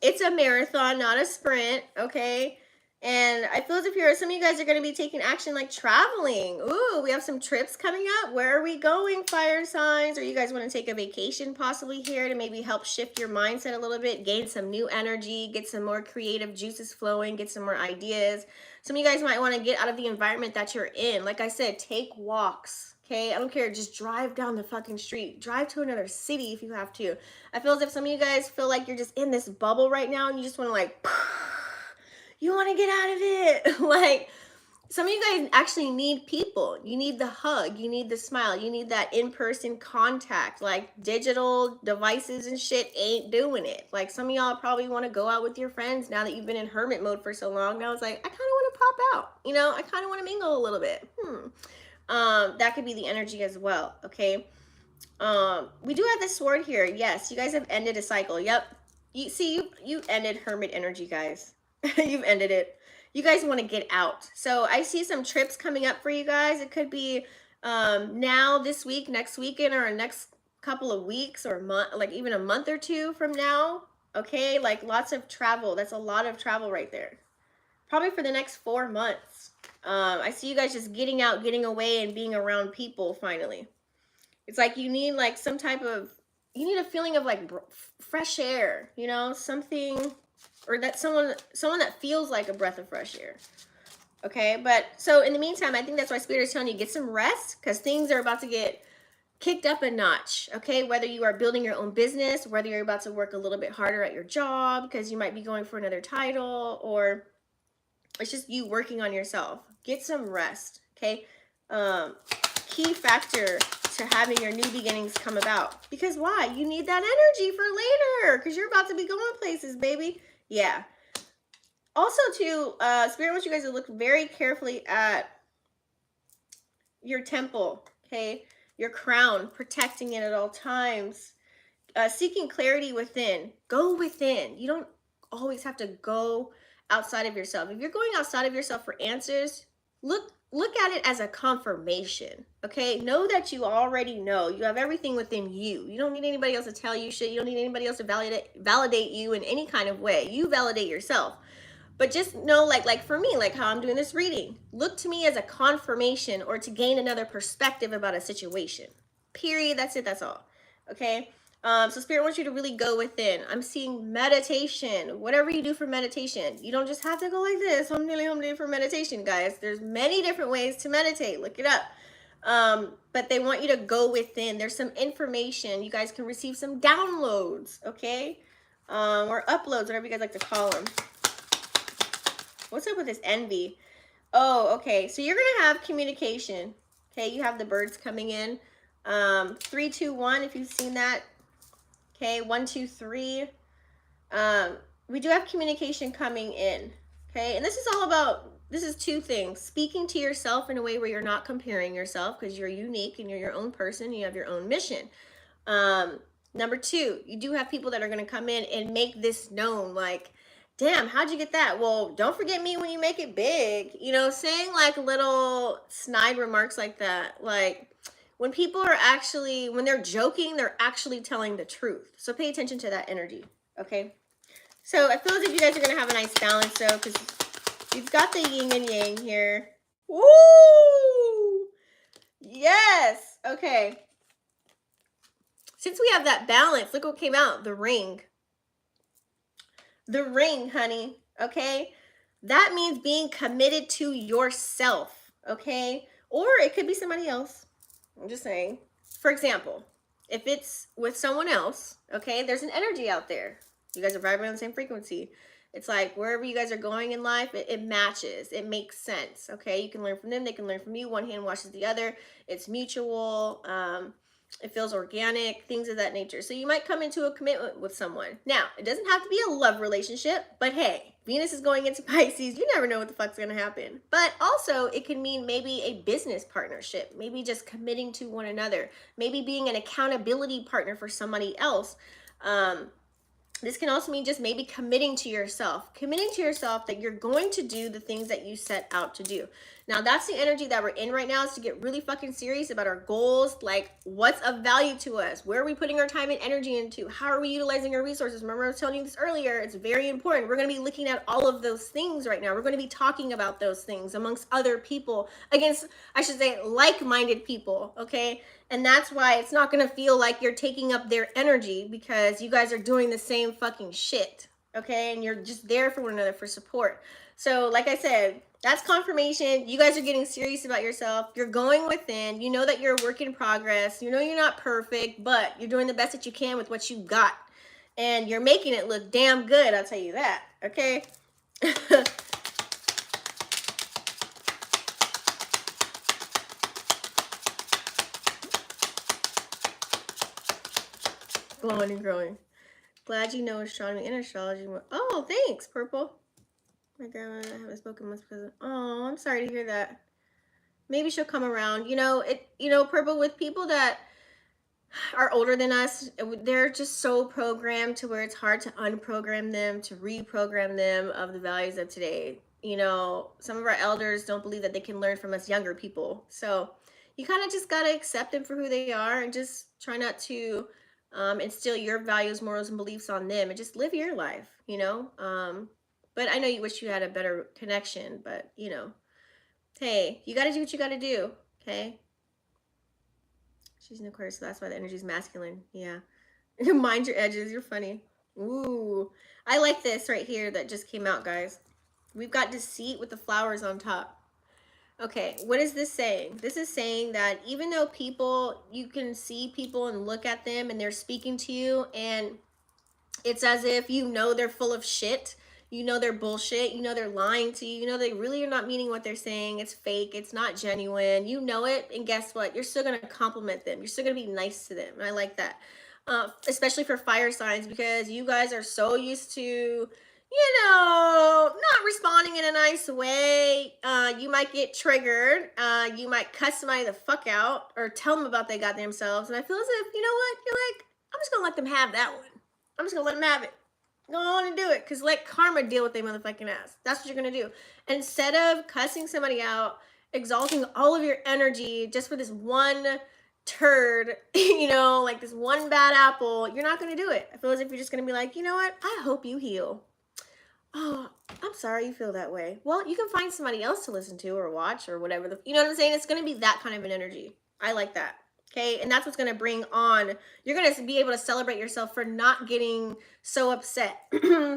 Speaker 1: It's a marathon, not a sprint, okay? And I feel as if some of you guys are going to be taking action like traveling. Ooh, we have some trips coming up. Where are we going, fire signs? Or you guys want to take a vacation possibly here to maybe help shift your mindset a little bit, gain some new energy, get some more creative juices flowing, get some more ideas. Some of you guys might want to get out of the environment that you're in. Like I said, take walks, okay? I don't care. Just drive down the fucking street. Drive to another city if you have to. I feel as if some of you guys feel like you're just in this bubble right now and you just want to like... you want to get out of it. Like, some of you guys actually need people. You need the hug. You need the smile. You need that in-person contact. Like, digital devices and shit ain't doing it. Like, some of y'all probably want to go out with your friends now that you've been in hermit mode for so long. Now it's like, I kind of want to pop out. You know, I kind of want to mingle a little bit. That could be the energy as well, okay? We do have this sword here. Yes, you guys have ended a cycle. Yep. You ended hermit energy, guys. You've ended it. You guys want to get out. So I see some trips coming up for you guys. It could be now, this week, next weekend, or next couple of weeks, or like even a month or two from now. Okay, like lots of travel. That's a lot of travel right there. Probably for the next 4 months. I see you guys just getting out, getting away, and being around people finally. It's like you need like some type of, you need a feeling of like fresh air, you know, something, or that someone that feels like a breath of fresh air. Okay, but so in the meantime, I think that's why Spirit is telling you get some rest, because things are about to get kicked up a notch. Okay, whether you are building your own business, whether you're about to work a little bit harder at your job because you might be going for another title, or it's just you working on yourself. Get some rest. Okay, key factor to having your new beginnings come about, because why? You need that energy for later, because you're about to be going places, baby. Yeah. Also, too, Spirit wants you guys to look very carefully at your temple, okay? Your crown, protecting it at all times. Seeking clarity within. Go within. You don't always have to go outside of yourself. If you're going outside of yourself for answers, look at it as a confirmation, okay? Know that you already know. You have everything within you. You don't need anybody else to tell you shit. You don't need anybody else to validate you in any kind of way. You validate yourself. But just know, like for me, like how I'm doing this reading, look to me as a confirmation or to gain another perspective about a situation. Period. That's it. That's all. Okay? So Spirit wants you to really go within. I'm seeing meditation. Whatever you do for meditation, you don't just have to go like this. I'm really for meditation, guys. There's many different ways to meditate. Look it up. But they want you to go within. There's some information. You guys can receive some downloads, okay? Or uploads, whatever you guys like to call them. What's up with this envy? Oh, okay. So you're going to have communication. Okay, you have the birds coming in. 3, 2, 1, if you've seen that. Okay, 1, 2, 3. We do have communication coming in. Okay, and this is all about, this is 2 things. Speaking to yourself in a way where you're not comparing yourself, because you're unique and you're your own person. You have your own mission. Number 2, you do have people that are going to come in and make this known, like, damn, how'd you get that? Well, don't forget me when you make it big. You know, saying like little snide remarks like that. Like, when people are actually, when they're joking, they're actually telling the truth. So pay attention to that energy, okay? So I feel as if you guys are going to have a nice balance, though, because you've got the yin and yang here. Woo! Yes! Okay. Since we have that balance, look what came out, the ring. The ring, honey, okay? That means being committed to yourself, okay? Or it could be somebody else. I'm just saying. For example, if it's with someone else, okay, there's an energy out there. You guys are vibrating on the same frequency. It's like wherever you guys are going in life, it matches. It makes sense, okay? You can learn from them. They can learn from you. One hand washes the other. It's mutual. It feels organic, things of that nature. So you might come into a commitment with someone. Now, it doesn't have to be a love relationship, but hey, Venus is going into Pisces. You never know what the fuck's going to happen. But also, it can mean maybe a business partnership, maybe just committing to one another, maybe being an accountability partner for somebody else. This can also mean just maybe committing to yourself that you're going to do the things that you set out to do. Now, that's the energy that we're in right now, is to get really fucking serious about our goals. Like, what's of value to us? Where are we putting our time and energy into? How are we utilizing our resources? Remember, I was telling you this earlier. It's very important. We're going to be looking at all of those things right now. We're going to be talking about those things amongst other people, against, I should say, like-minded people, okay? And that's why it's not going to feel like you're taking up their energy, because you guys are doing the same fucking shit, okay? And you're just there for one another for support. So like I said, that's confirmation. You guys are getting serious about yourself. You're going within. You know that you're a work in progress. You know you're not perfect, but you're doing the best that you can with what you got. And you're making it look damn good, I'll tell you that, okay? Glowing and growing. Glad you know astronomy and astrology. Oh, thanks, Purple. My grandma, I haven't spoken much because. Oh, I'm sorry to hear that. Maybe she'll come around. You know, Purple, with people that are older than us, they're just so programmed to where it's hard to unprogram them, to reprogram them of the values of today. You know, some of our elders don't believe that they can learn from us younger people. So you kind of just got to accept them for who they are and just try not to instill your values, morals, and beliefs on them, and just live your life, you know? But I know you wish you had a better connection, but, you know, hey, you got to do what you got to do, okay? She's in Aquarius, so that's why the energy's masculine. Yeah. Mind your edges. You're funny. Ooh. I like this right here that just came out, guys. We've got deceit with the flowers on top. Okay, what is this saying? This is saying that even though people, you can see people and look at them and they're speaking to you, and it's as if you know they're full of shit. You know they're bullshit. You know they're lying to you. You know they really are not meaning what they're saying. It's fake. It's not genuine. You know it. And guess what? You're still going to compliment them. You're still going to be nice to them. And I like that. Especially for fire signs, because you guys are so used to, you know, not responding in a nice way. You might get triggered. You might cuss somebody the fuck out or tell them about they got themselves. And I feel as if, you know what? You're like, I'm just going to let them have that one. I'm just going to let them have it. Go on and do it, because let karma deal with their motherfucking ass. That's what you're going to do. Instead of cussing somebody out, exalting all of your energy just for this one turd, you know, like this one bad apple, you're not going to do it. I feel as if you're just going to be like, you know what? I hope you heal. Oh, I'm sorry you feel that way. Well, you can find somebody else to listen to or watch or whatever. You know what I'm saying? It's going to be that kind of an energy. I like that. Okay, and that's what's going to bring on, you're going to be able to celebrate yourself for not getting so upset,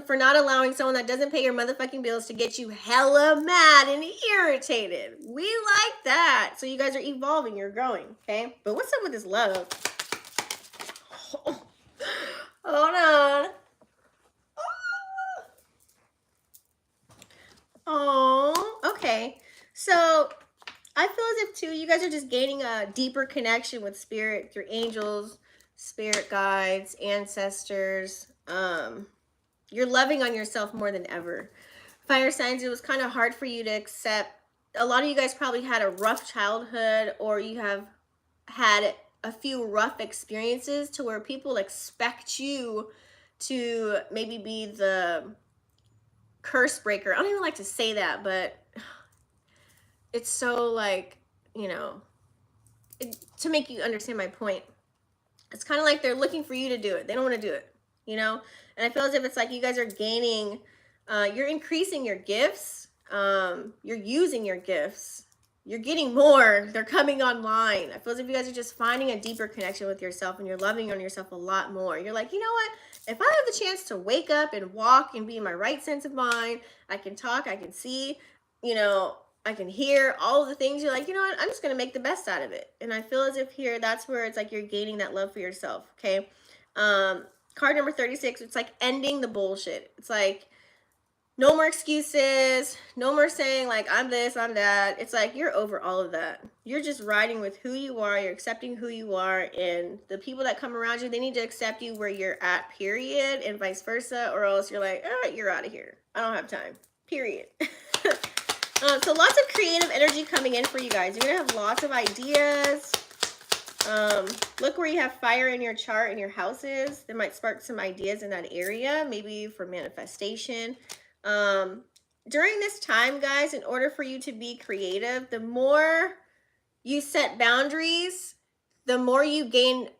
Speaker 1: for not allowing someone that doesn't pay your motherfucking bills to get you hella mad and irritated. We like that. So you guys are evolving, you're growing, okay? But what's up with this love? Hold on. Oh, okay. So I feel as if, too, you guys are just gaining a deeper connection with spirit through angels, spirit guides, ancestors. You're loving on yourself more than ever. Fire signs, it was kind of hard for you to accept. A lot of you guys probably had a rough childhood, or you have had a few rough experiences to where people expect you to maybe be the curse breaker. I don't even like to say that, but it's so like, you know, to make you understand my point, it's kind of like they're looking for you to do it. They don't want to do it, you know? And I feel as if it's like you guys are gaining, you're increasing your gifts. You're using your gifts. You're getting more. They're coming online. I feel as if you guys are just finding a deeper connection with yourself, and you're loving on yourself a lot more. You're like, you know what? if I have the chance to wake up and walk and be in my right sense of mind, I can talk, I can see, you know, I can hear all of the things, you're like, you know what, I'm just going to make the best out of it. And I feel as if here, that's where it's like you're gaining that love for yourself. Okay. Card number 36, it's like ending the bullshit. It's like, no more excuses, no more saying like, I'm this, I'm that. It's like, you're over all of that. You're just riding with who you are. You're accepting who you are. And the people that come around you, they need to accept you where you're at, period. And vice versa. Or else you're like, all right, you're out of here. I don't have time, period. So lots of creative energy coming in for you guys. You're going to have lots of ideas. Look where you have fire in your chart in your houses. That might spark some ideas in that area, maybe for manifestation. During this time, guys, in order for you to be creative, the more you set boundaries, the more you gain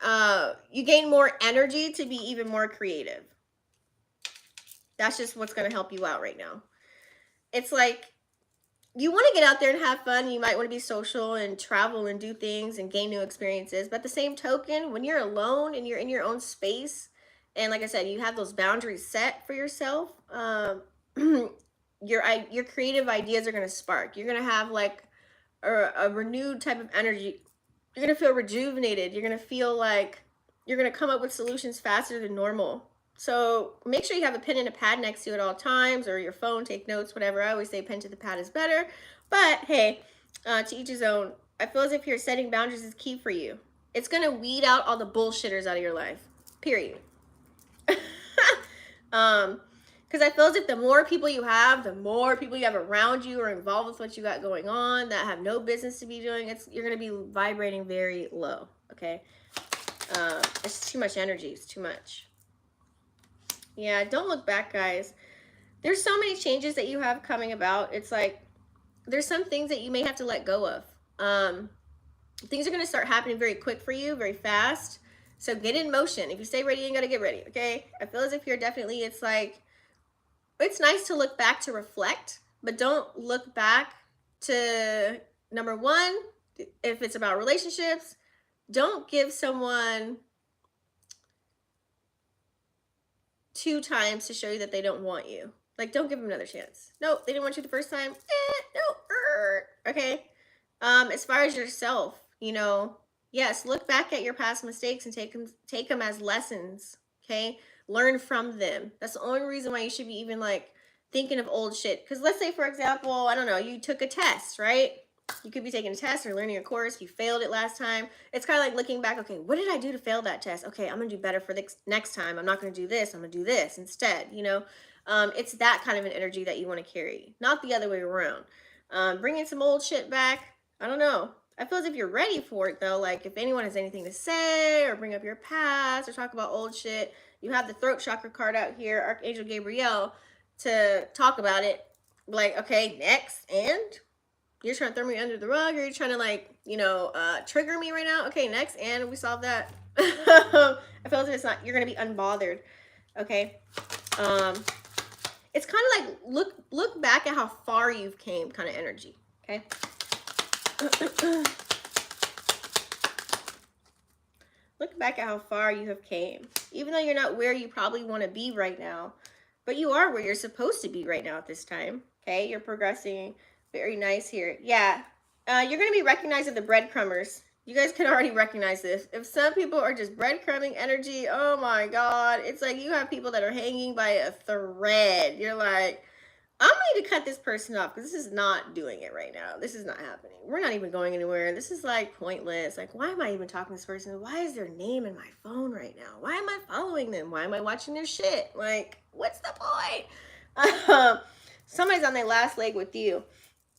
Speaker 1: more energy to be even more creative. That's just what's going to help you out right now. It's like, you want to get out there and have fun. You might want to be social and travel and do things and gain new experiences. But the same token, when you're alone and you're in your own space, and like I said, you have those boundaries set for yourself, your creative ideas are going to spark. You're going to have like a renewed type of energy. You're going to feel rejuvenated. You're going to feel like you're going to come up with solutions faster than normal. So make sure you have a pen and a pad next to you at all times, or your phone, take notes, whatever. I always say pen to the pad is better. But hey, to each his own. I feel as if you're setting boundaries is key for you. It's going to weed out all the bullshitters out of your life, period. Because I feel as if the more people you have, the more people you have around you or involved with what you got going on that have no business to be doing, you're going to be vibrating very low, okay? It's too much energy. It's too much. Yeah, don't look back, guys. There's so many changes that you have coming about. It's like there's some things that you may have to let go of. Things are going to start happening very quick for you, very fast. So get in motion. If you stay ready, you got to get ready, okay? I feel as if you're definitely, it's like, it's nice to look back to reflect, but don't look back to, number one, if it's about relationships, don't give someone 2 times to show you that they don't want you. Like, don't give them another chance. No, they didn't want you the first time. No. Okay. As far as yourself, you know, yes, look back at your past mistakes and take them as lessons. Okay. Learn from them. That's the only reason why you should be even like thinking of old shit. Because let's say, for example, I don't know, you took a test, right? You could be taking a test or learning a course. You failed it last time. It's kind of like looking back. Okay, what did I do to fail that test? Okay, I'm going to do better for the next time. I'm not going to do this. I'm going to do this instead, you know. It's that kind of an energy that you want to carry, not the other way around. Bringing some old shit back, I don't know. I feel as if you're ready for it, though. Like, if anyone has anything to say or bring up your past or talk about old shit, you have the throat chakra card out here, Archangel Gabriel, to talk about it. Like, okay, next, and you're trying to throw me under the rug, or you're trying to, like, you know, trigger me right now. Okay, next, and we solve that. I feel as if it's not, you're going to be unbothered. Okay. It's kind of like, look back at how far you've came kind of energy. Okay. Look back at how far you have came. Even though you're not where you probably want to be right now, but you are where you're supposed to be right now at this time. Okay. You're progressing. Very nice here. Yeah. You're going to be recognized as the breadcrumbers. You guys can already recognize this. If some people are just breadcrumbing energy, oh my God. It's like you have people that are hanging by a thread. You're like, I'm going to cut this person off because this is not doing it right now. This is not happening. We're not even going anywhere. This is like pointless. Like, why am I even talking to this person? Why is their name in my phone right now? Why am I following them? Why am I watching their shit? Like, what's the point? Somebody's on their last leg with you.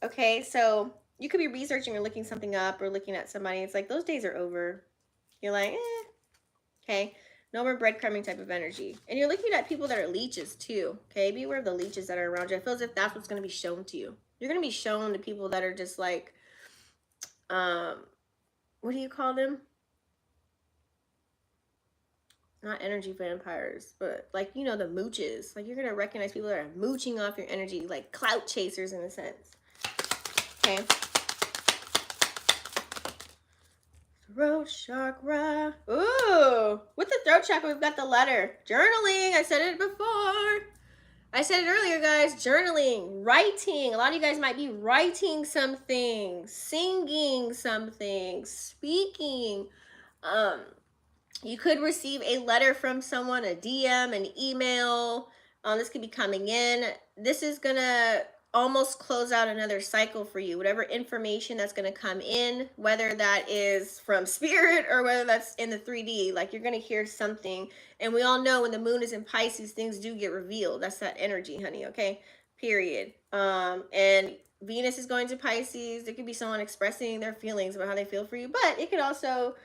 Speaker 1: Okay, so you could be researching or looking something up or looking at somebody. It's like those days are over. You're like, okay, no more breadcrumbing type of energy. And you're looking at people that are leeches too. Okay, be aware of the leeches that are around you. I feel as if that's what's going to be shown to you. You're going to be shown to people that are just like, what do you call them? Not energy vampires, but like, you know, the mooches. Like, you're going to recognize people that are mooching off your energy, like clout chasers in a sense. Okay. Throat chakra. Ooh, with the throat chakra, we've got the letter. Journaling, I said it before. I said it earlier, guys. Journaling, writing. A lot of you guys might be writing something, singing something, speaking. You could receive a letter from someone, a DM, an email. This could be coming in. This is going to almost close out another cycle for you. Whatever information that's going to come in, whether that is from spirit or whether that's in the 3D, like you're going to hear something. And we all know when the moon is in Pisces, things do get revealed. That's that energy, honey, okay? Period. And Venus is going to Pisces. There could be someone expressing their feelings about how they feel for you, but it could also...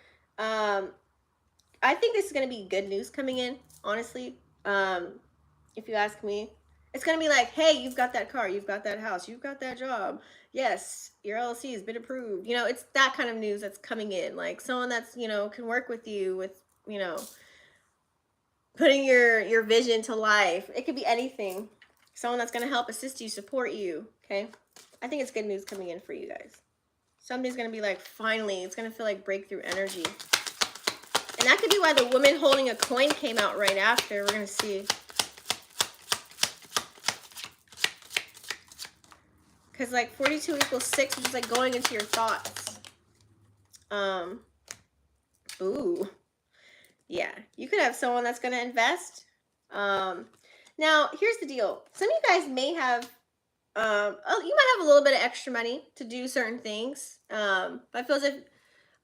Speaker 1: I think this is going to be good news coming in, honestly. If you ask me, it's going to be like, hey, you've got that car, you've got that house, you've got that job. Yes, your LLC has been approved. You know, it's that kind of news that's coming in. Like someone that's, you know, can work with you with, you know, putting your vision to life. It could be anything. Someone that's going to help assist you, support you. Okay. I think it's good news coming in for you guys. Something's going to be like, finally, it's going to feel like breakthrough energy. And that could be why the woman holding a coin came out right after. We're going to see. Because like 42 equals 6, which is like going into your thoughts. Ooh. Yeah. You could have someone that's going to invest. Now, here's the deal. Some of you guys may have, you might have a little bit of extra money to do certain things. But I feel as if,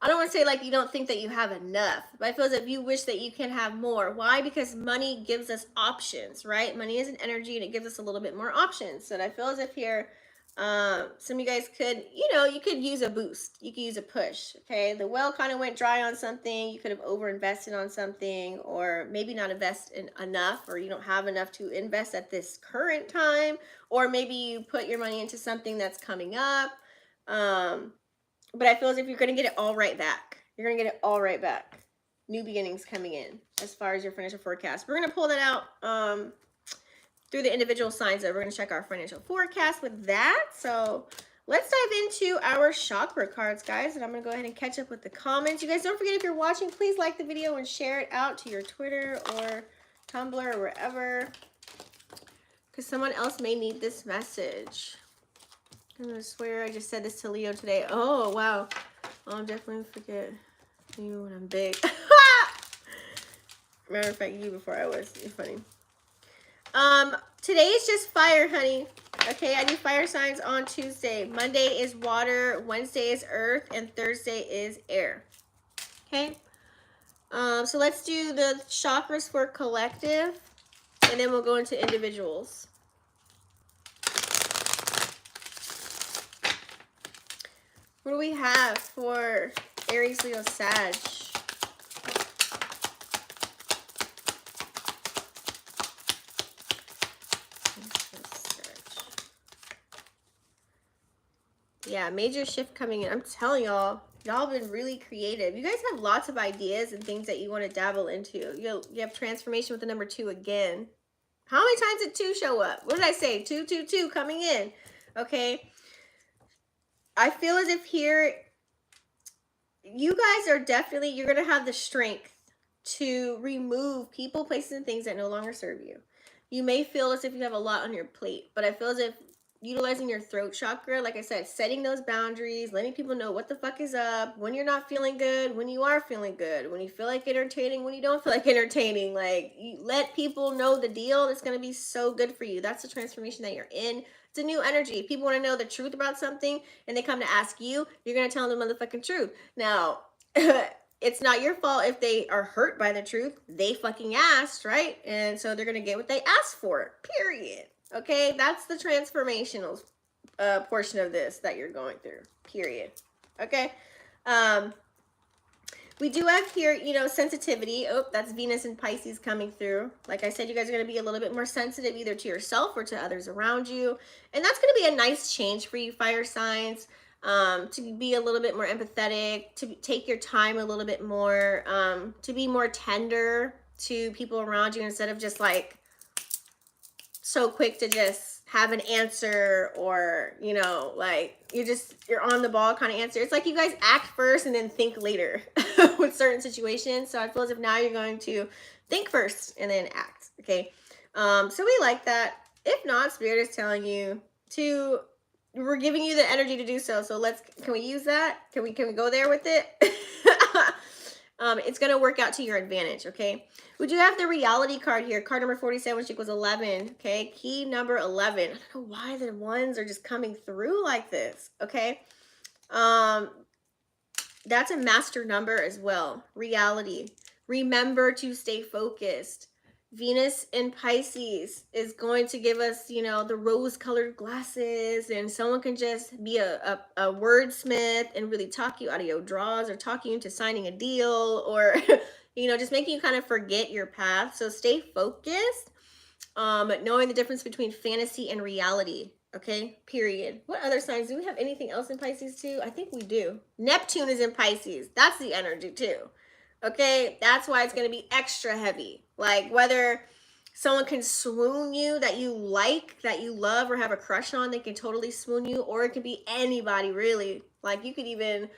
Speaker 1: I don't want to say like you don't think that you have enough, but I feel as if you wish that you can have more. Why? Because money gives us options, right? Money is an energy and it gives us a little bit more options. So I feel as if here, some of you guys could, you know, you could use a boost. You could use a push, okay? The well kind of went dry on something. You could have over-invested on something or maybe not invest in enough, or you don't have enough to invest at this current time, or maybe you put your money into something that's coming up. But I feel as if you're going to get it all right back. You're going to get it all right back. New beginnings coming in as far as your financial forecast. We're going to pull that out through the individual signs. We're going to check our financial forecast with that. So let's dive into our chakra cards, guys. And I'm going to go ahead and catch up with the comments. You guys, don't forget, if you're watching, please like the video and share it out to your Twitter or Tumblr or wherever, because someone else may need this message. I'm gonna swear I just said this to Leo today. Oh, wow. I'll definitely forget you when I'm big. Matter of fact, you before I was. You're funny. Today is just fire, honey. Okay, I do fire signs on Tuesday. Monday is water, Wednesday is earth, and Thursday is air. Okay? So let's do the chakras for collective, and then we'll go into individuals. What do we have for Aries, Leo, Sag? Yeah, major shift coming in. I'm telling y'all, y'all been really creative. You guys have lots of ideas and things that you want to dabble into. You have transformation with the number 2 again. How many times did 2 show up? What did I say? 2, 2, 2 coming in. Okay. I feel as if here, you guys are definitely, you're going to have the strength to remove people, places, and things that no longer serve you. You may feel as if you have a lot on your plate, but I feel as if utilizing your throat chakra, like I said, setting those boundaries, letting people know what the fuck is up, when you're not feeling good, when you are feeling good, when you feel like entertaining, when you don't feel like entertaining, like you let people know the deal. It's going to be so good for you. That's the transformation that you're in. It's a new energy. If people want to know the truth about something and they come to ask you, you're going to tell them the motherfucking truth. Now, it's not your fault if they are hurt by the truth. They fucking asked, right? And so they're going to get what they asked for, period. Okay, that's the transformational portion of this that you're going through, period. Okay, we do have here, you know, sensitivity. Oh, that's Venus and Pisces coming through. Like I said, you guys are going to be a little bit more sensitive either to yourself or to others around you. And that's going to be a nice change for you, fire signs, to be a little bit more empathetic, to take your time a little bit more, to be more tender to people around you instead of just like so quick to just have an answer, or, you know, like you're on the ball kind of answer. It's like you guys act first and then think later with certain situations. So I feel as if now you're going to think first and then act. Okay. So we like that. If not, Spirit is telling you to, we're giving you the energy to do so. So can we use that? Can we go there with it? It's going to work out to your advantage. Okay. We do have the reality card here. Card number 47, which equals 11. Okay. Key number 11. I don't know why the ones are just coming through like this. Okay. That's a master number as well. Reality. Remember to stay focused. Venus in Pisces is going to give us, you know, the rose-colored glasses, and someone can just be a wordsmith and really talk you out of your draws, or talk you into signing a deal, or, you know, just making you kind of forget your path. So stay focused, knowing the difference between fantasy and reality. Okay, period. What other signs? Do we have anything else in Pisces too? I think we do. Neptune is in Pisces. That's the energy too. Okay, that's why it's going to be extra heavy. Like, whether someone can swoon you that you like, that you love, or have a crush on, they can totally swoon you. Or it could be anybody, really. Like, you could even,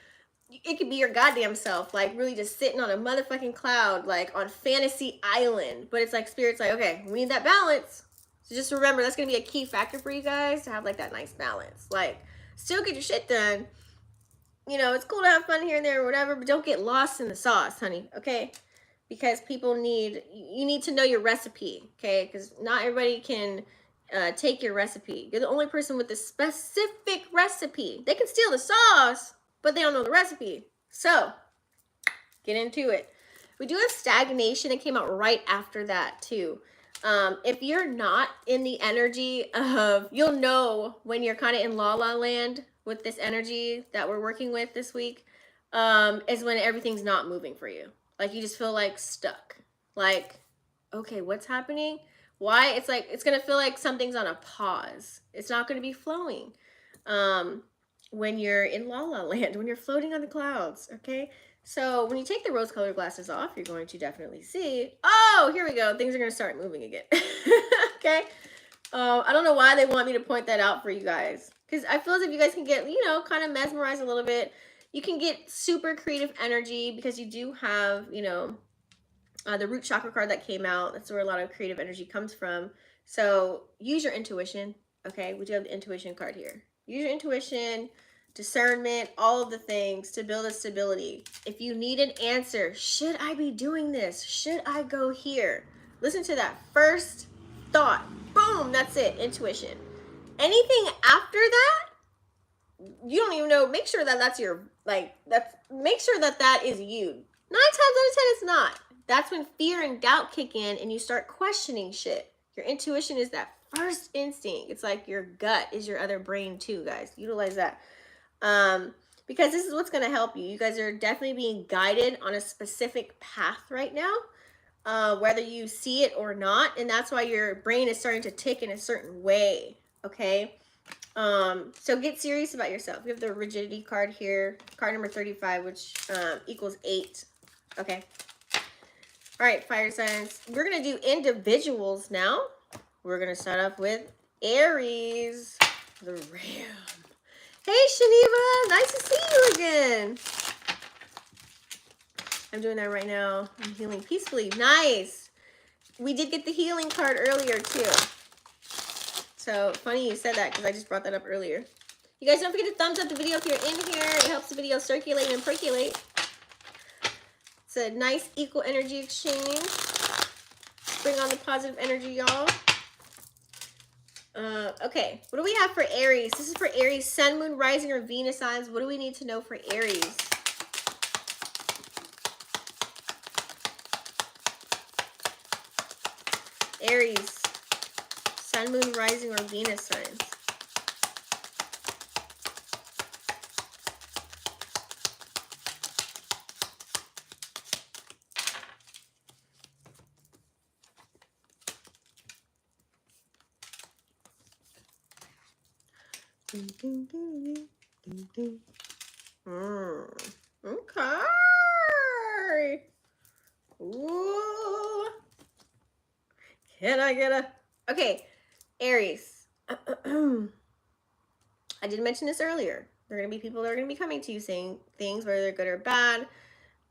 Speaker 1: it could be your goddamn self, like really just sitting on a motherfucking cloud, like on Fantasy Island. But it's like Spirit's like, okay, we need that balance. So just remember, that's going to be a key factor for you guys, to have like that nice balance. Like, still get your shit done. You know, it's cool to have fun here and there or whatever, but don't get lost in the sauce, honey, okay? Because you need to know your recipe, okay? Because not everybody can take your recipe. You're the only person with the specific recipe. They can steal the sauce, but they don't know the recipe. So, get into it. We do have stagnation that came out right after that, too. If you're not in the energy of, you'll know when you're kind of in la-la land with this energy that we're working with this week, is when everything's not moving for you. Like, you just feel like stuck. Like, okay, what's happening? Why? It's like, it's going to feel like something's on a pause. It's not going to be flowing. When you're in la-la land, when you're floating on the clouds, okay? So when you take the rose-colored glasses off, you're going to definitely see, oh, here we go. Things are going to start moving again. Okay? I don't know why they want me to point that out for you guys, because I feel as if you guys can get, you know, kind of mesmerized a little bit. You can get super creative energy because you do have, you know, the root chakra card that came out. That's where a lot of creative energy comes from. So use your intuition. Okay? We do have the intuition card here. Use your intuition, discernment, all of the things to build a stability. If you need an answer, should I be doing this? Should I go here? Listen to that first thought. Boom, that's it, intuition. Anything after that, you don't even know. Make sure that that's your, like, make sure that that is you. 9 times out of 10, it's not. That's when fear and doubt kick in and you start questioning shit. Your intuition is that first instinct. It's like your gut is your other brain too, guys. Utilize that. Because this is what's going to help you. You guys are definitely being guided on a specific path right now, whether you see it or not. And that's why your brain is starting to tick in a certain way. Okay. So get serious about yourself. We have the rigidity card here, card number 35, which, equals 8. Okay. All right, fire signs. We're going to do individuals now. We're going to start off with Aries, the Ram. Hey, Shaniva, nice to see you again. I'm doing that right now. I'm healing peacefully. Nice. We did get the healing card earlier, too. So, funny you said that, because I just brought that up earlier. You guys don't forget to thumbs up the video if you're in here. It helps the video circulate and percolate. It's a nice equal energy exchange. Bring on the positive energy, y'all. Okay, what do we have for Aries? This is for Aries, Sun, Moon, Rising, or Venus signs. What do we need to know for Aries? Aries, Sun, Moon, Rising, or Venus signs. Okay. Ooh. Can I get a... Okay, Aries. I did mention this earlier. There are going to be people that are going to be coming to you saying things, whether they're good or bad,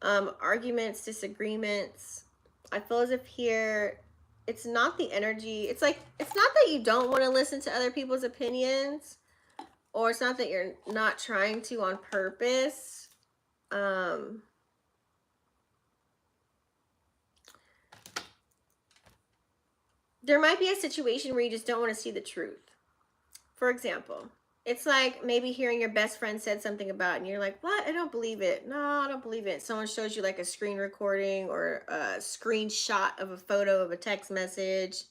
Speaker 1: arguments, disagreements. I feel as if here, it's not the energy. It's like, it's not that you don't want to listen to other people's opinions, or it's not that you're not trying to on purpose. There might be a situation where you just don't want to see the truth. For example, it's like maybe hearing your best friend said something about it and you're like, what? I don't believe it. No, I don't believe it. Someone shows you like a screen recording or a screenshot of a photo of a text message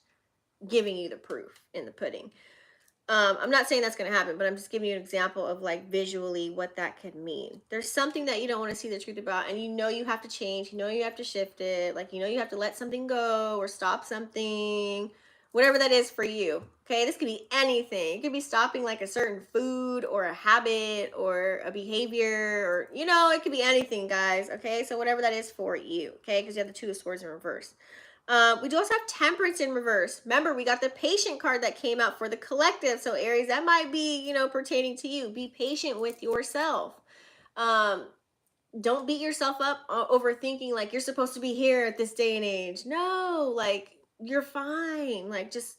Speaker 1: giving you the proof in the pudding. I'm not saying that's going to happen, but I'm just giving you an example of like visually what that could mean. There's something that you don't want to see the truth about, and you know you have to change, you know you have to shift it, like you know you have to let something go or stop something, whatever that is for you. Okay, this could be anything. It could be stopping like a certain food or a habit or a behavior, or you know, it could be anything, guys. Okay, so whatever that is for you. Okay, because you have the Two of Swords in reverse. We do also have Temperance in reverse. Remember, we got the Patient card that came out for the collective. So Aries, that might be, you know, pertaining to you. Be patient with yourself. Don't beat yourself up overthinking like you're supposed to be here at this day and age. No, like you're fine. Like just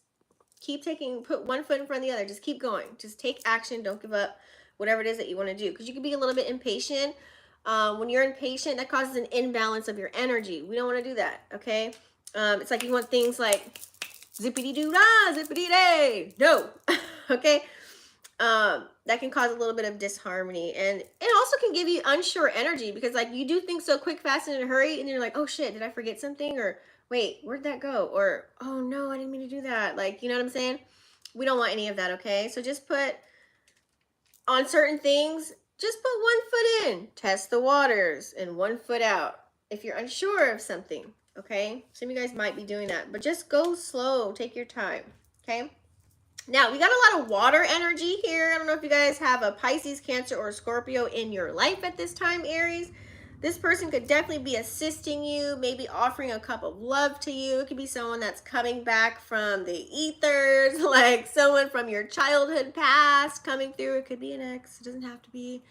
Speaker 1: put one foot in front of the other. Just keep going. Just take action. Don't give up. Whatever it is that you want to do. Because you can be a little bit impatient. When you're impatient, that causes an imbalance of your energy. We don't want to do that, okay? It's like you want things like zippity-doo-dah, zippity-day. No, okay? That can cause a little bit of disharmony. And it also can give you unsure energy because like you do things so quick, fast, and in a hurry, and you're like, oh shit, did I forget something? Or wait, where'd that go? Or, oh no, I didn't mean to do that. Like, you know what I'm saying? We don't want any of that, okay? So just put on certain things, just put one foot in, test the waters, and one foot out. If you're unsure of something, okay? Some of you guys might be doing that, but just go slow, take your time, okay? Now, we got a lot of water energy here. I don't know if you guys have a Pisces, Cancer, or Scorpio in your life at this time, Aries. This person could definitely be assisting you, maybe offering a cup of love to you. It could be someone that's coming back from the ethers, like someone from your childhood past coming through. It could be an ex. It doesn't have to be.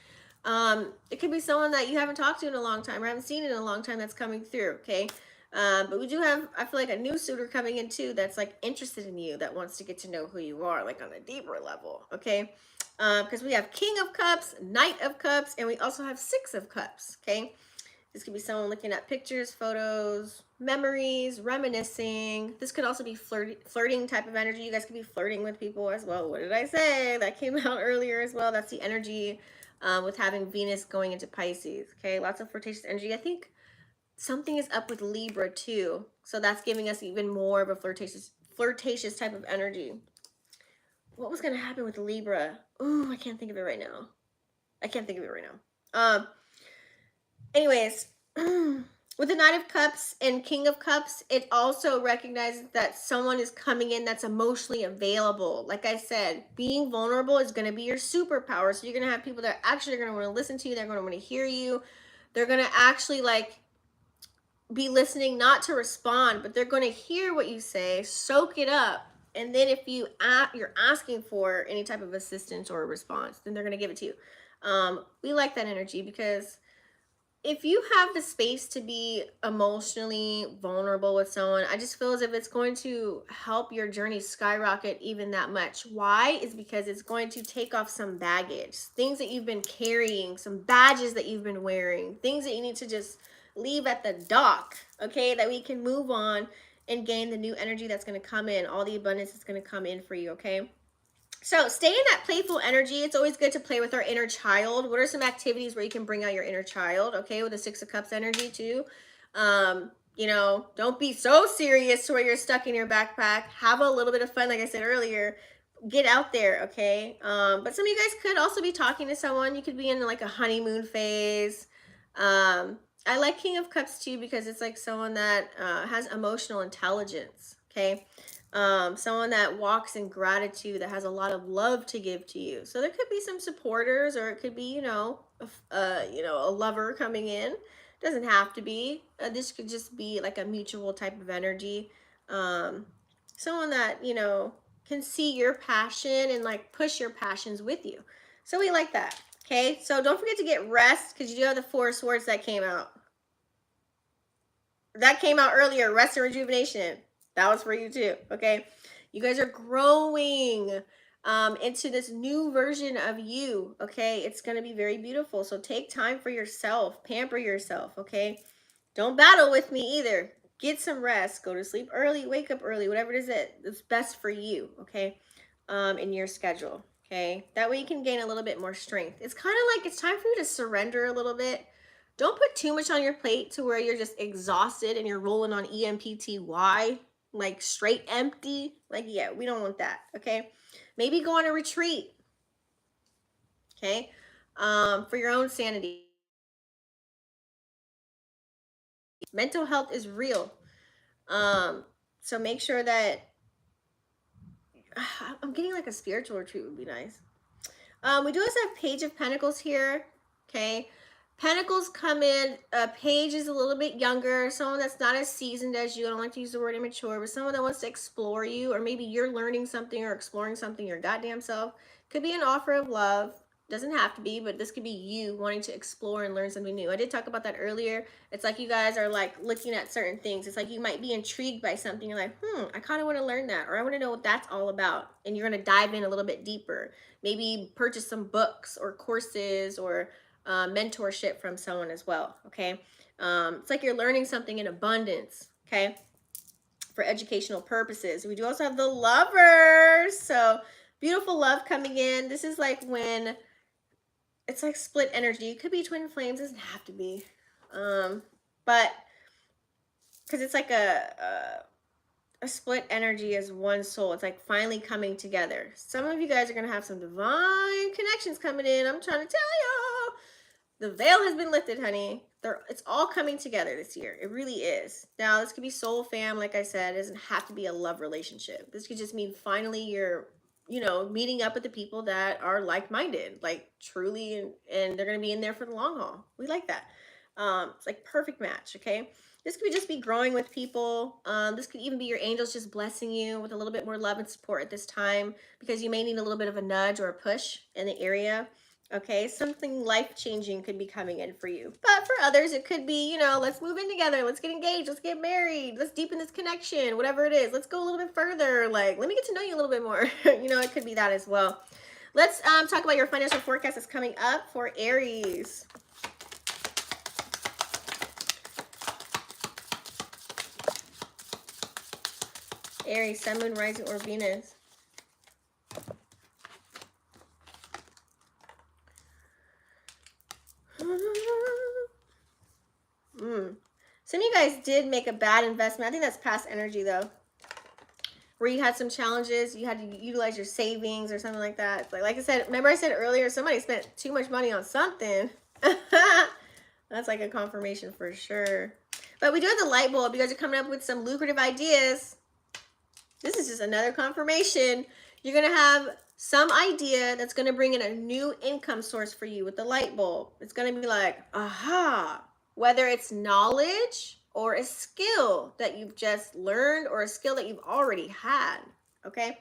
Speaker 1: It could be someone that you haven't talked to in a long time or haven't seen in a long time that's coming through, okay? But we do have, I feel like, a new suitor coming in too that's like interested in you, that wants to get to know who you are, like on a deeper level, okay? Because we have King of Cups, Knight of Cups, and we also have Six of Cups, okay? This could be someone looking at pictures, photos, memories, reminiscing. This could also be flirting type of energy. You guys could be flirting with people as well. What did I say? That came out earlier as well. That's the energy with having Venus going into Pisces, okay? Lots of flirtatious energy. I think something is up with Libra too. So that's giving us even more of a flirtatious type of energy. What was going to happen with Libra? Ooh, I can't think of it right now. Anyways, with the Knight of Cups and King of Cups, it also recognizes that someone is coming in that's emotionally available. Like I said, being vulnerable is going to be your superpower. So you're going to have people that actually are going to want to listen to you. They're going to want to hear you. They're going to actually like be listening, not to respond, but they're going to hear what you say, soak it up. And then if you're asking for any type of assistance or a response, then they're going to give it to you. We like that energy because if you have the space to be emotionally vulnerable with someone, I just feel as if it's going to help your journey skyrocket even that much. Why? Is because it's going to take off some baggage, things that you've been carrying, some badges that you've been wearing, things that you need to just leave at the dock, okay? That we can move on and gain the new energy that's going to come in, all the abundance that's going to come in for you, okay? So stay in that playful energy. It's always good to play with our inner child. What are some activities where you can bring out your inner child? Okay, with the Six of Cups energy too. You know, don't be so serious to where you're stuck in your backpack. Have a little bit of fun, like I said earlier. Get out there, okay? But some of you guys could also be talking to someone. You could be in like a honeymoon phase. I like King of Cups too because it's like someone that has emotional intelligence, okay? Someone that walks in gratitude, that has a lot of love to give to you. So there could be some supporters, or it could be, you know, a lover coming in. Doesn't have to be. This could just be like a mutual type of energy. Someone that, you know, can see your passion and like push your passions with you. So we like that. Okay, so don't forget to get rest, because you do have the Four of Swords that came out. That came out earlier, rest and rejuvenation. That was for you too, okay? You guys are growing into this new version of you, okay? It's going to be very beautiful. So take time for yourself, pamper yourself, okay? Don't battle with me either. Get some rest, go to sleep early, wake up early, whatever it is that's best for you, okay? In your schedule. Okay, that way you can gain a little bit more strength. It's kind of like it's time for you to surrender a little bit. Don't put too much on your plate to where you're just exhausted and you're rolling on EMPTY, like straight empty. Like, yeah, we don't want that. Okay, maybe go on a retreat. Okay, for your own sanity. Mental health is real. So make sure that I'm getting like a spiritual retreat would be nice. We do also have Page of Pentacles here. Okay. Pentacles come in. Page is a little bit younger. Someone that's not as seasoned as you. I don't like to use the word immature, but someone that wants to explore you, or maybe you're learning something or exploring something your goddamn self. Could be an offer of love. Doesn't have to be, but this could be you wanting to explore and learn something new. I did talk about that earlier. It's like you guys are like looking at certain things. It's like you might be intrigued by something. You're like, I kind of want to learn that, or I want to know what that's all about. And you're going to dive in a little bit deeper. Maybe purchase some books or courses or mentorship from someone as well, okay? It's like you're learning something in abundance, okay? For educational purposes. We do also have the Lovers. So beautiful love coming in. This is like when it's like split energy. It could be twin flames. It doesn't have to be. But because it's like a split energy as one soul. It's like finally coming together. Some of you guys are going to have some divine connections coming in. I'm trying to tell y'all. The veil has been lifted, honey. It's all coming together this year. It really is. Now, this could be soul fam, like I said. It doesn't have to be a love relationship. This could just mean finally you're, meeting up with the people that are like-minded, like truly, and they're going to be in there for the long haul. We like that. It's like perfect match, okay? This could just be growing with people. This could even be your angels just blessing you with a little bit more love and support at this time, because you may need a little bit of a nudge or a push in the area. Okay, something life-changing could be coming in for you. But for others, it could be, let's move in together. Let's get engaged. Let's get married. Let's deepen this connection, whatever it is. Let's go a little bit further. Like, let me get to know you a little bit more. It could be that as well. Let's talk about your financial forecast that's coming up for Aries. Aries, Sun, Moon, Rising, or Venus. Some of you guys did make a bad investment. I think that's past energy though, where you had some challenges. You had to utilize your savings or something like that. It's like I said, remember I said earlier, somebody spent too much money on something. That's like a confirmation for sure. But we do have the light bulb. You guys are coming up with some lucrative ideas. This is just another confirmation. You're going to have some idea that's going to bring in a new income source for you with the light bulb. It's going to be like, aha, whether it's knowledge or a skill that you've just learned or a skill that you've already had, okay?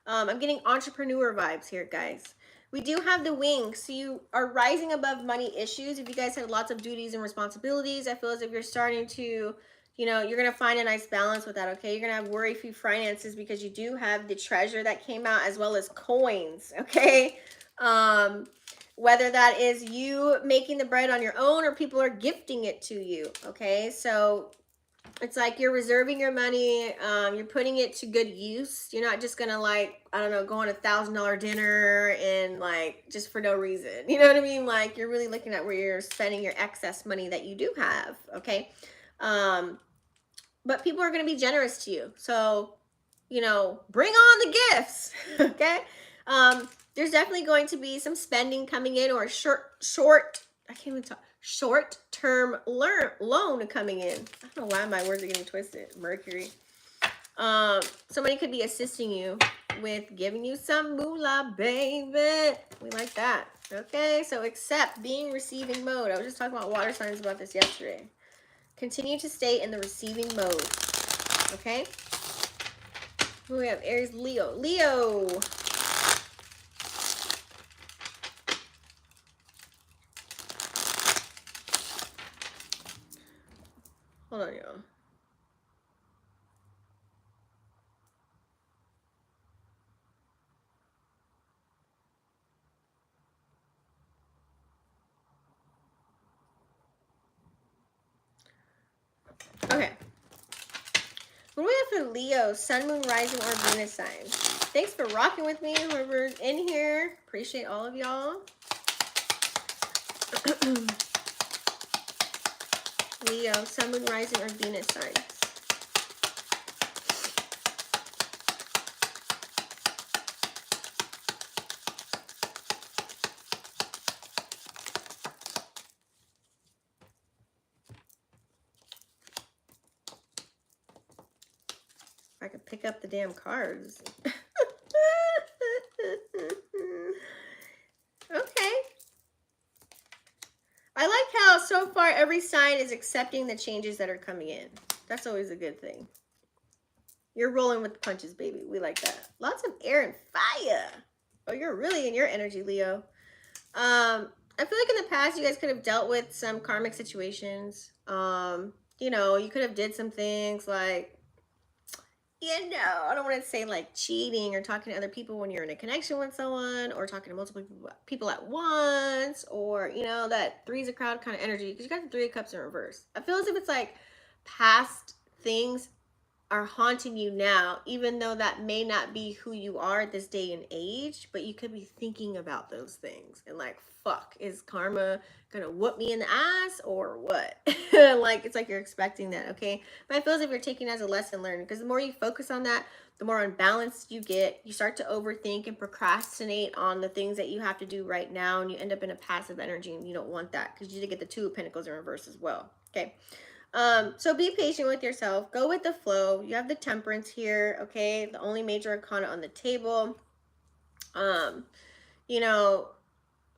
Speaker 1: I'm getting entrepreneur vibes here, guys. We do have the wings, so you are rising above money issues. If you guys had lots of duties and responsibilities, I feel as if you're starting to, you're going to find a nice balance with that, okay? You're going to have worry-free finances because you do have the treasure that came out as well as coins, okay? Whether that is you making the bread on your own or people are gifting it to you, okay? So it's like you're reserving your money, you're putting it to good use. You're not just gonna go on $1,000 dinner and just for no reason. You know what I mean? Like you're really looking at where you're spending your excess money that you do have, okay? But people are gonna be generous to you. So, bring on the gifts, okay? There's definitely going to be some spending coming in, or short-term loan coming in. I don't know why my words are getting twisted. Mercury. Somebody could be assisting you with giving you some moolah, baby. We like that. Okay, so accept, be in receiving mode. I was just talking about water signs about this yesterday. Continue to stay in the receiving mode. Okay? We have Aries, Leo. Leo. Hold on, y'all. Okay. What do we have for Leo? Sun, Moon, Rising, or Venus sign? Thanks for rocking with me, whoever's in here. Appreciate all of y'all. Leo, Sun, Moon, Rising, or Venus signs? If I could pick up the damn cards. Okay. I like how so far every sign is accepting the changes that are coming in. That's always a good thing. You're rolling with the punches, baby. We like that. Lots of air and fire. Oh, you're really in your energy, Leo. I feel like in the past you guys could have dealt with some karmic situations. You know, you could have did some things like, you know, I don't want to say like cheating or talking to other people when you're in a connection with someone, or talking to multiple people at once, or, you know, that three's a crowd kind of energy, because you got the Three of Cups in reverse. I feel as if it's like past things are haunting you now, even though that may not be who you are at this day and age, but you could be thinking about those things and like, fuck, is karma gonna whoop me in the ass or what? Like, it's like you're expecting that, okay? But I feel as if you're taking it as a lesson learned, because the more you focus on that, the more unbalanced you get. You start to overthink and procrastinate on the things that you have to do right now, and you end up in a passive energy, and you don't want that, because you did get the Two of Pentacles in reverse as well, okay? So be patient with yourself. Go with the flow. You have the Temperance here, okay? The only major arcana on the table. You know,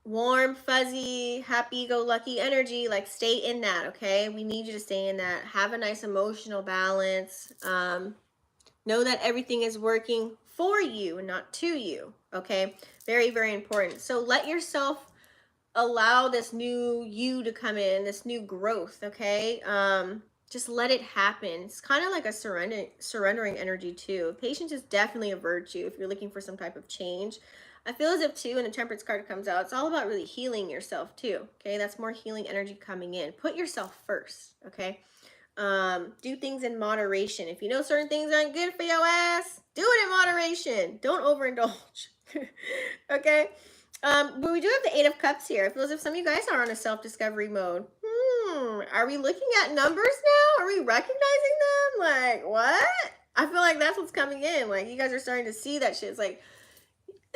Speaker 1: warm, fuzzy, happy-go-lucky energy. Like, stay in that, okay? We need you to stay in that. Have a nice emotional balance. Know that everything is working for you and not to you, okay? Very, very important. So let yourself allow this new you to come in, this new growth, okay? Just let it happen. It's kind of like a surrendering energy too. Patience is definitely a virtue if you're looking for some type of change. I feel as if too, when the Temperance card comes out, it's all about really healing yourself too, okay? That's more healing energy coming in. Put yourself first, okay? Do things in moderation. If you know certain things aren't good for your ass, do it in moderation. Don't overindulge. Okay? But we do have the Eight of Cups here. It feels as if some of you guys are on a self-discovery mode. Are we looking at numbers now? Are we recognizing them? Like, what? I feel like that's what's coming in. Like, you guys are starting to see that shit. It's like,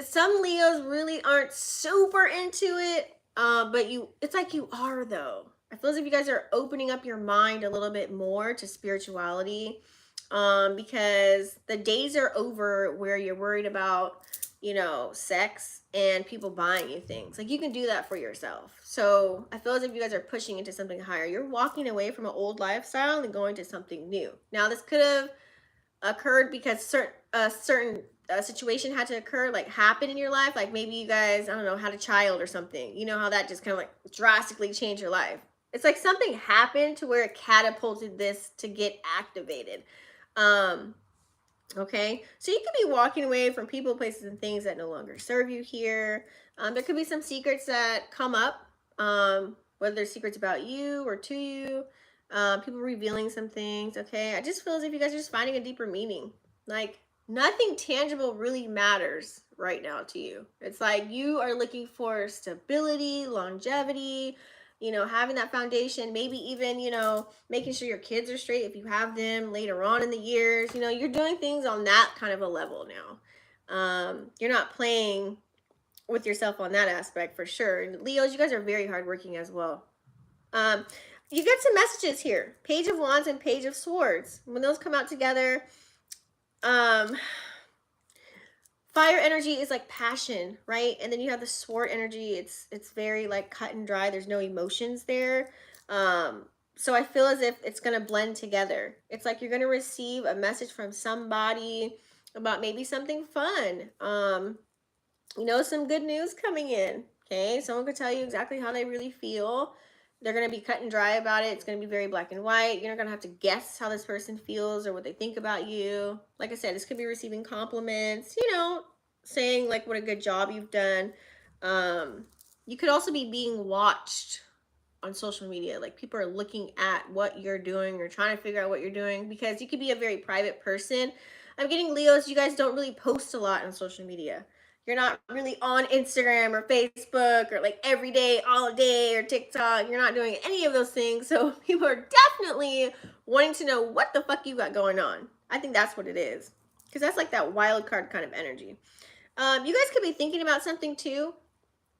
Speaker 1: some Leos really aren't super into it, but it's like you are, though. I feel as if you guys are opening up your mind a little bit more to spirituality, because the days are over where you're worried about, you know, sex and people buying you things. Like, you can do that for yourself. So I feel as if you guys are pushing into something higher. You're walking away from an old lifestyle and going to something new. Now, this could have occurred because certain situation had to occur, like happen in your life. Like, maybe you guys, I don't know, had a child or something. You know how that just kind of like drastically changed your life. It's like something happened to where it catapulted this to get activated. Okay, so you could be walking away from people, places, and things that no longer serve you here. There could be some secrets that come up, whether they're secrets about you or to you. People revealing some things, okay? I just feel as if you guys are just finding a deeper meaning. Like, nothing tangible really matters right now to you. It's like you are looking for stability, longevity, you know, having that foundation, maybe even, you know, making sure your kids are straight if you have them later on in the years. You know, you're doing things on that kind of a level now. You're not playing with yourself on that aspect for sure. And Leos, you guys are very hardworking as well. You get some messages here. Page of Wands and Page of Swords. When those come out together, fire energy is like passion, right? And then you have the sword energy. It's very like cut and dry. There's no emotions there. So I feel as if it's going to blend together. It's like you're going to receive a message from somebody about maybe something fun. You know, some good news coming in. Okay, someone could tell you exactly how they really feel. They're going to be cut and dry about it. It's going to be very black and white. You're not going to have to guess how this person feels or what they think about you. Like I said, this could be receiving compliments, you know, saying like what a good job you've done. You could also be being watched on social media. Like people are looking at what you're doing or trying to figure out what you're doing, because you could be a very private person. I'm getting Leos, you guys don't really post a lot on social media. You're not really on Instagram or Facebook or like every day, all day, or TikTok. You're not doing any of those things. So people are definitely wanting to know what the fuck you got going on. I think that's what it is. Because that's like that wild card kind of energy. You guys could be thinking about something too.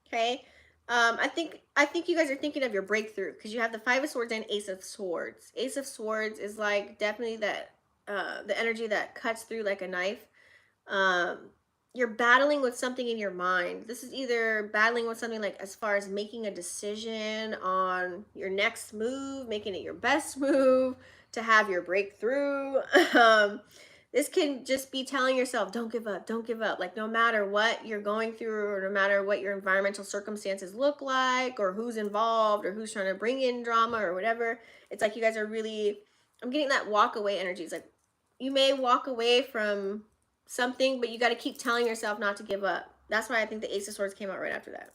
Speaker 1: Okay. I think you guys are thinking of your breakthrough, because you have the Five of Swords and Ace of Swords. Ace of Swords is like definitely that the energy that cuts through like a knife. Um, you're battling with something in your mind. This is either battling with something like as far as making a decision on your next move, making it your best move to have your breakthrough. This can just be telling yourself, don't give up, don't give up. Like no matter what you're going through, or no matter what your environmental circumstances look like, or who's involved, or who's trying to bring in drama or whatever, it's like you guys are really, I'm getting that walk away energy. It's like you may walk away from something, but you got to keep telling yourself not to give up. That's why I think the Ace of Swords came out right after that.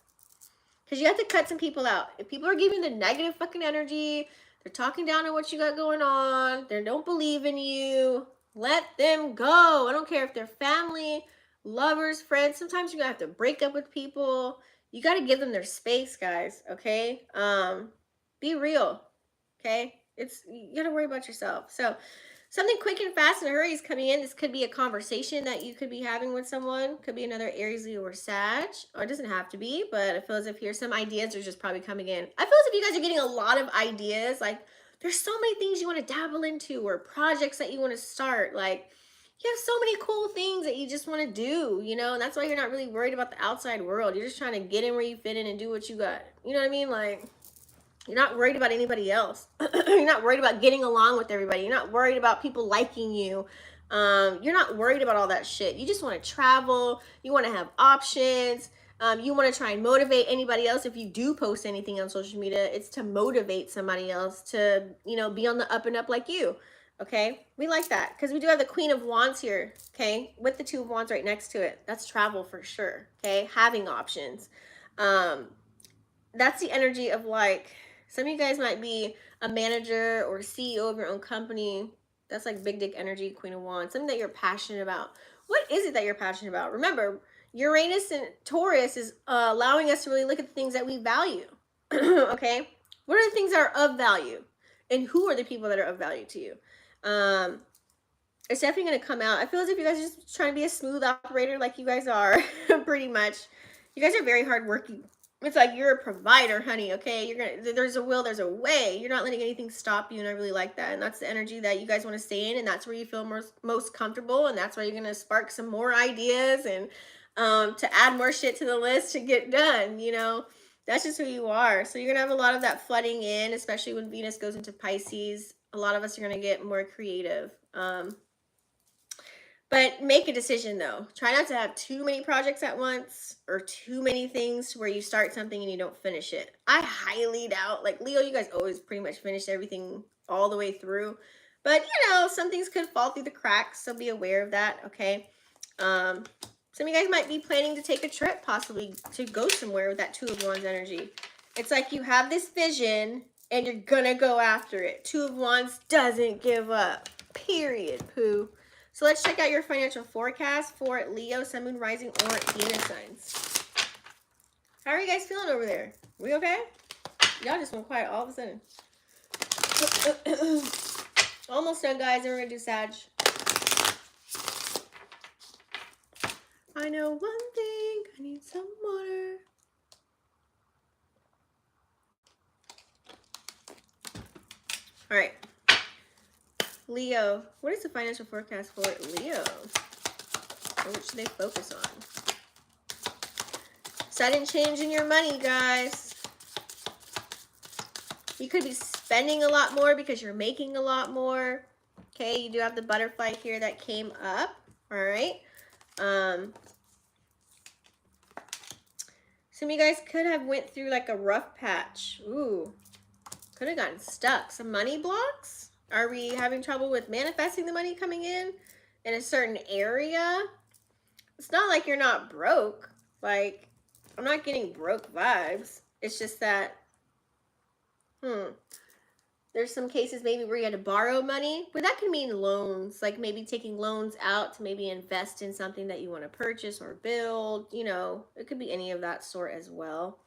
Speaker 1: Because you have to cut some people out. If people are giving the negative fucking energy, they're talking down on what you got going on, they don't believe in you, let them go. I don't care if they're family, lovers, friends. Sometimes you gotta have to break up with people. You gotta give them their space, guys, okay? Be real, okay? You gotta worry about yourself. So something quick and fast in a hurry is coming in. This could be a conversation that you could be having with someone. Could be another Aries, Leo, or Sag. Or it doesn't have to be, but I feel as if here's some ideas are just probably coming in. I feel as if you guys are getting a lot of ideas. Like there's so many things you want to dabble into, or projects that you want to start. Like you have so many cool things that you just want to do, you know? And that's why you're not really worried about the outside world. You're just trying to get in where you fit in and do what you got. You know what I mean? Like you're not worried about anybody else. You're not worried about getting along with everybody. You're not worried about people liking you. You're not worried about all that shit. You just want to travel. You want to have options. You want to try and motivate anybody else. If you do post anything on social media, it's to motivate somebody else to, you know, be on the up and up like you. Okay, we like that because we do have the Queen of Wands here. Okay, with the Two of Wands right next to it. That's travel for sure. Okay, having options. That's the energy of like, some of you guys might be a manager or CEO of your own company. That's like big dick energy, Queen of Wands, something that you're passionate about. What is it that you're passionate about? Remember, Uranus and Taurus is allowing us to really look at the things that we value. Okay? What are the things that are of value? And who are the people that are of value to you? It's definitely going to come out. I feel as if you guys are just trying to be a smooth operator like you guys are, pretty much. You guys are very hardworking. It's like you're a provider, honey, okay? There's a will, there's a way. You're not letting anything stop you, and I really like that. And that's the energy that you guys want to stay in, and that's where you feel most comfortable, and that's where you're going to spark some more ideas and to add more shit to the list to get done, you know? That's just who you are. So you're going to have a lot of that flooding in, especially when Venus goes into Pisces. A lot of us are going to get more creative. But make a decision though. Try not to have too many projects at once or too many things to where you start something and you don't finish it. I highly doubt, like Leo, you guys always pretty much finish everything all the way through. But you know, some things could fall through the cracks, so be aware of that, okay? Some of you guys might be planning to take a trip, possibly to go somewhere with that Two of Wands energy. It's like you have this vision and you're gonna go after it. Two of Wands doesn't give up, period, poo. So let's check out your financial forecast for Leo, Sun, Moon, Rising, or Venus signs. How are you guys feeling over there? We okay? Y'all just went quiet all of a sudden. Almost done, guys. Then we're going to do Sag. I know one thing. I need some water. All right. Leo, what is the financial forecast for Leo? Or what should they focus on? Sudden change in your money, guys. You could be spending a lot more because you're making a lot more. Okay, you do have the butterfly here that came up. All right. Some of you guys could have went through like a rough patch. Ooh, could have gotten stuck. Some money blocks. Are we having trouble with manifesting the money coming in a certain area? It's not like you're not broke. Like, I'm not getting broke vibes. It's just that, there's some cases maybe where you had to borrow money, but that can mean loans, like maybe taking loans out to maybe invest in something that you want to purchase or build. You know, it could be any of that sort as well.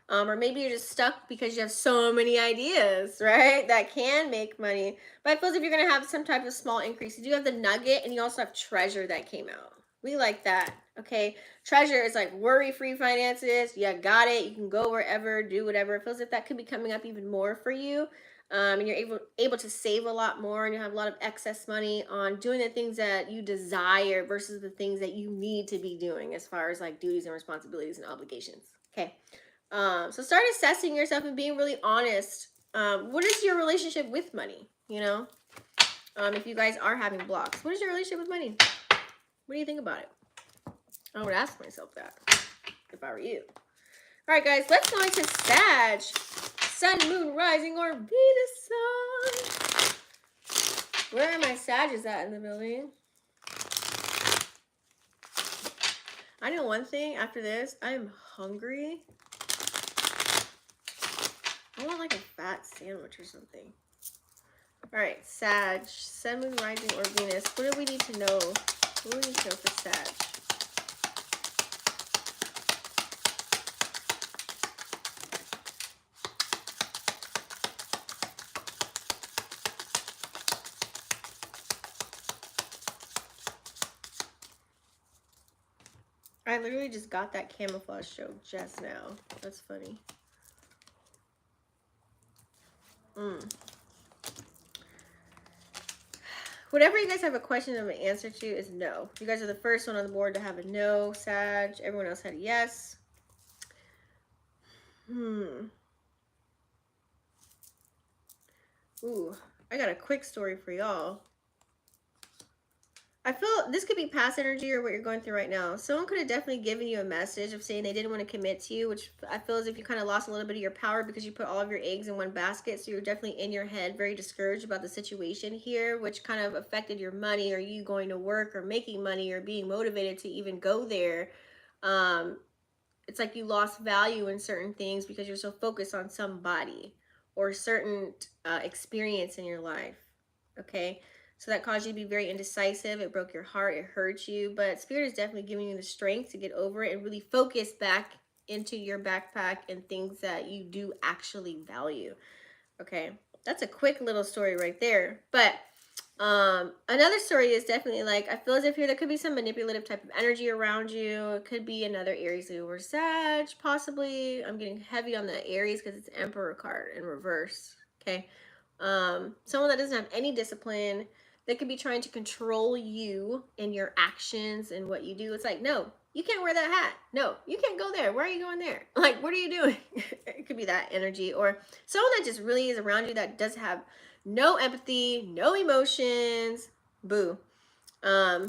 Speaker 1: Or maybe you're just stuck because you have so many ideas, right, that can make money. But I suppose if you're going to have some type of small increase, you do have the nugget and you also have treasure that came out. We like that, okay? Treasure is like worry-free finances. You got it. You can go wherever, do whatever. It feels like that could be coming up even more for you. And you're able to save a lot more, and you have a lot of excess money on doing the things that you desire versus the things that you need to be doing as far as like duties and responsibilities and obligations. Okay. So start assessing yourself and being really honest. What is your relationship with money? You know, if you guys are having blocks, what is your relationship with money? What do you think about it? I would ask myself that if I were you. All right, guys, let's go into Sag. Sun, moon, rising, or Venus sun. Where are my Sages at in the building? I know one thing after this. I am hungry. I want like a fat sandwich or something. All right, Sag, Sun, moon, rising, or Venus. What do we need to know? What do we need to know for Sag? I literally just got that camouflage show just now. That's funny. Whatever you guys have a question of an answer to is no. You guys are the first one on the board to have a no, Sag. Everyone else had a yes. Ooh, I got a quick story for y'all. I feel this could be past energy or what you're going through right now. Someone could have definitely given you a message of saying they didn't want to commit to you, which I feel as if you kind of lost a little bit of your power because you put all of your eggs in one basket. So you're definitely in your head very discouraged about the situation here, which kind of affected your money or you going to work or making money or being motivated to even go there. It's like you lost value in certain things because you're so focused on somebody or certain experience in your life. Okay. So that caused you to be very indecisive. It broke your heart. It hurt you. But Spirit is definitely giving you the strength to get over it and really focus back into your backpack and things that you do actually value. Okay. That's a quick little story right there. But another story is definitely like, I feel as if here there could be some manipulative type of energy around you. It could be another Aries, Leo, or Sag, possibly. I'm getting heavy on the Aries because it's Emperor card in reverse. Okay. Someone that doesn't have any discipline. They could be trying to control you and your actions and what you do. It's like, no, you can't wear that hat. No, you can't go there. Where are you going there? Like, what are you doing? It could be that energy. Or someone that just really is around you that does have no empathy, no emotions. Boo. I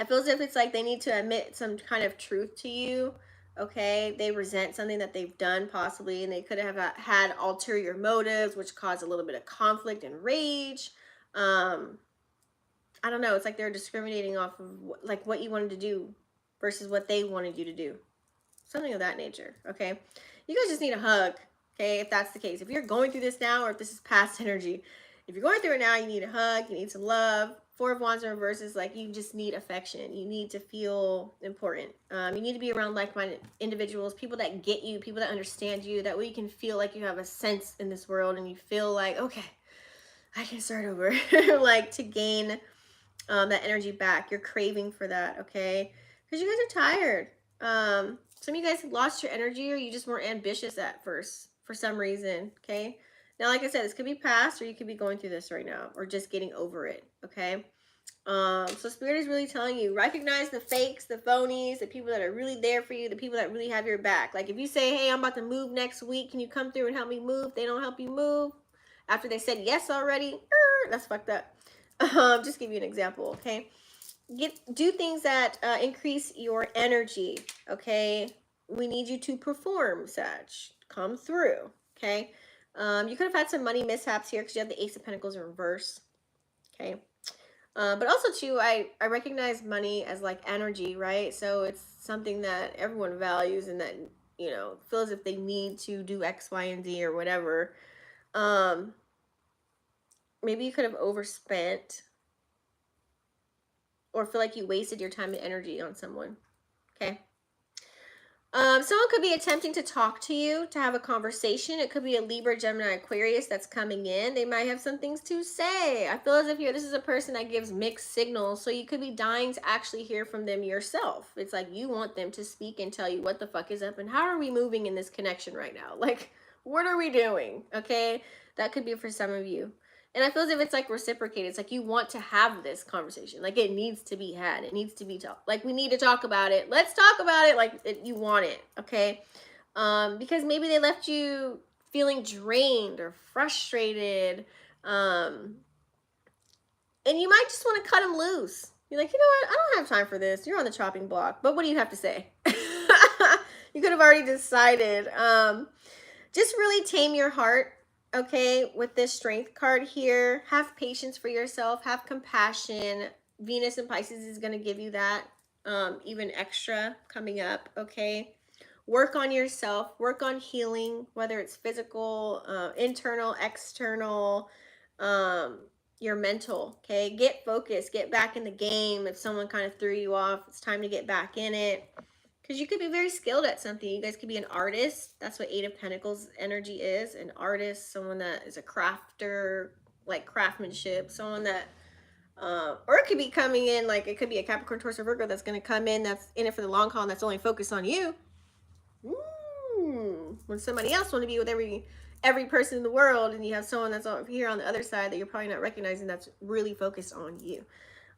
Speaker 1: feel as if it's like they need to admit some kind of truth to you. Okay, they resent something that they've done possibly, and they could have had ulterior motives, which caused a little bit of conflict and rage. I don't know. It's like they're discriminating off of like what you wanted to do versus what they wanted you to do. Something of that nature. Okay. You guys just need a hug. Okay. If that's the case, if you're going through this now, or if this is past energy, if you're going through it now, you need a hug. You need some love. Four of Wands in reverse is like you just need affection. You need to feel important. You need to be around like-minded individuals, people that get you, people that understand you. That way you can feel like you have a sense in this world and you feel like, okay, I can start over. Like to gain that energy back. You're craving for that, okay? Because you guys are tired. Some of you guys lost your energy or you just weren't ambitious at first for some reason, okay? Now, like I said, this could be past or you could be going through this right now or just getting over it, okay? So Spirit is really telling you, recognize the fakes, the phonies, the people that are really there for you, the people that really have your back. Like if you say, hey, I'm about to move next week, can you come through and help me move? They don't help you move. After they said yes already, that's fucked up. Just give you an example, okay? do things that increase your energy, okay? We need you to perform, Sag. Come through, okay? You could have had some money mishaps here because you have the Ace of Pentacles in reverse, okay? But also too, I recognize money as like energy, right? So it's something that everyone values and that, you know, feels if they need to do X, Y, and Z or whatever. Maybe you could have overspent or feel like you wasted your time and energy on someone, okay? Someone could be attempting to talk to you, to have a conversation. It could be a Libra, Gemini, Aquarius that's coming in. They might have some things to say. I feel as if this is a person that gives mixed signals, so you could be dying to actually hear from them yourself. It's like you want them to speak and tell you what the fuck is up and how are we moving in this connection right now? Like, what are we doing? Okay, that could be for some of you. And I feel as if it's like reciprocated. It's like you want to have this conversation. Like it needs to be had. It needs to be talked. Like we need to talk about it. Let's talk about it. Like you want it. Okay. Because maybe they left you feeling drained or frustrated. And you might just want to cut them loose. You're like, you know what? I don't have time for this. You're on the chopping block. But what do you have to say? You could have already decided. Just really tame your heart. Okay, with this Strength card here, have patience for yourself, have compassion. Venus and Pisces is going to give you that, even extra coming up, okay? Work on yourself, work on healing, whether it's physical, internal, external, your mental, okay? Get focused, get back in the game. If someone kind of threw you off, it's time to get back in it. Because you could be very skilled at something. You guys could be an artist. That's what Eight of Pentacles energy is. An artist, someone that is a crafter, like craftsmanship. Someone that, or it could be coming in, like it could be a Capricorn, Taurus, or Virgo that's going to come in, that's in it for the long haul, and that's only focused on you. When somebody else want to be with every person in the world, and you have someone that's over here on the other side that you're probably not recognizing that's really focused on you.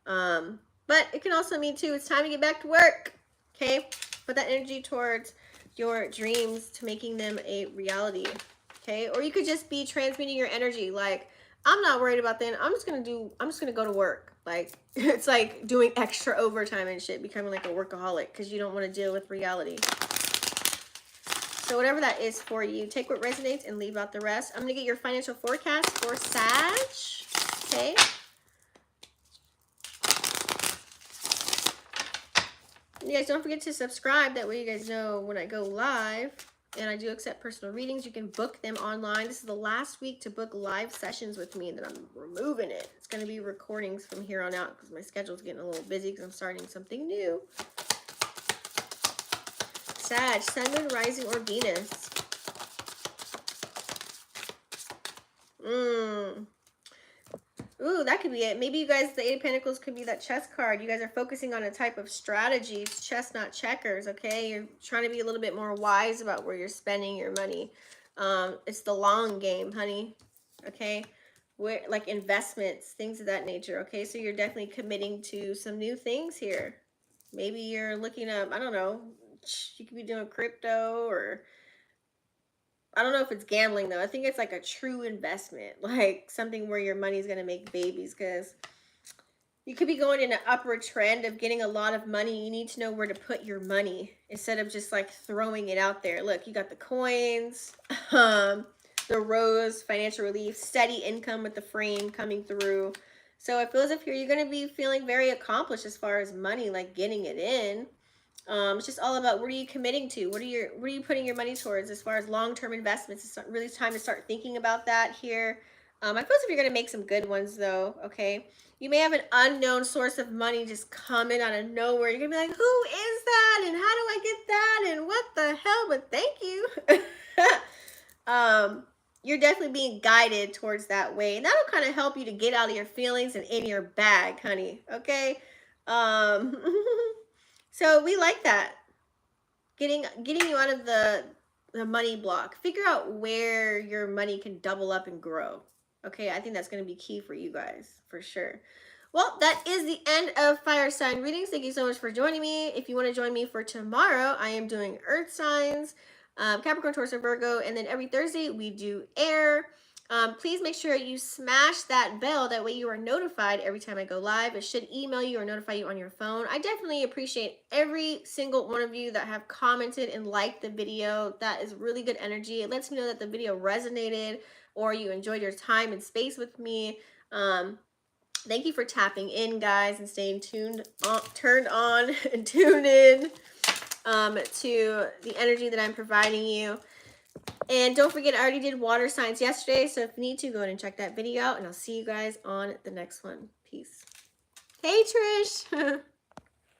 Speaker 1: But it can also mean, too, it's time to get back to work. Okay, put that energy towards your dreams to making them a reality. Okay, or you could just be transmitting your energy. Like, I'm not worried about that. I'm just gonna go to work. Like, it's like doing extra overtime and shit, becoming like a workaholic because you don't want to deal with reality. So whatever that is for you, take what resonates and leave out the rest. I'm gonna get your financial forecast for Sag. Okay. You guys don't forget to subscribe. That way you guys know when I go live. And I do accept personal readings. You can book them online. This is the last week to book live sessions with me, and then I'm removing it. It's going to be recordings from here on out because my schedule's getting a little busy because I'm starting something new. Sag, Sun, Moon, Rising, or Venus. Ooh, that could be it. Maybe you guys, the Eight of Pentacles could be that chess card. You guys are focusing on a type of strategy. It's chess, not checkers, okay? You're trying to be a little bit more wise about where you're spending your money. It's the long game, honey, okay? Like investments, things of that nature, okay? So you're definitely committing to some new things here. Maybe you're looking up, I don't know, you could be doing crypto or... I don't know if it's gambling though. I think it's like a true investment, like something where your money is going to make babies, because you could be going in an upward trend of getting a lot of money. You need to know where to put your money instead of just like throwing it out there. Look, you got the coins, the rose, financial relief, steady income with the frame coming through. So it feels as if you're going to be feeling very accomplished as far as money, like getting it in. It's just all about what are you committing to? What are you putting your money towards as far as long-term investments? It's really time to start thinking about that here. I feel as if you're going to make some good ones though, okay? You may have an unknown source of money just coming out of nowhere. You're going to be like, who is that? And how do I get that? And what the hell? But thank you. You're definitely being guided towards that way. And that'll kind of help you to get out of your feelings and in your bag, honey, okay? So we like that. Getting you out of the money block. Figure out where your money can double up and grow. Okay, I think that's going to be key for you guys, for sure. Well, that is the end of fire sign readings. Thank you so much for joining me. If you want to join me for tomorrow, I am doing earth signs, Capricorn, Taurus, and Virgo. And then every Thursday, we do air. Please make sure you smash that bell. That way you are notified every time I go live. It should email you or notify you on your phone. I definitely appreciate every single one of you that have commented and liked the video. That is really good energy. It lets me know that the video resonated or you enjoyed your time and space with me. Thank you for tapping in, guys, and staying turned on and tuned in to the energy that I'm providing you. And don't forget, I already did water signs yesterday, so if you need to, go ahead and check that video out, and I'll see you guys on the next one. Peace. Hey, Trish.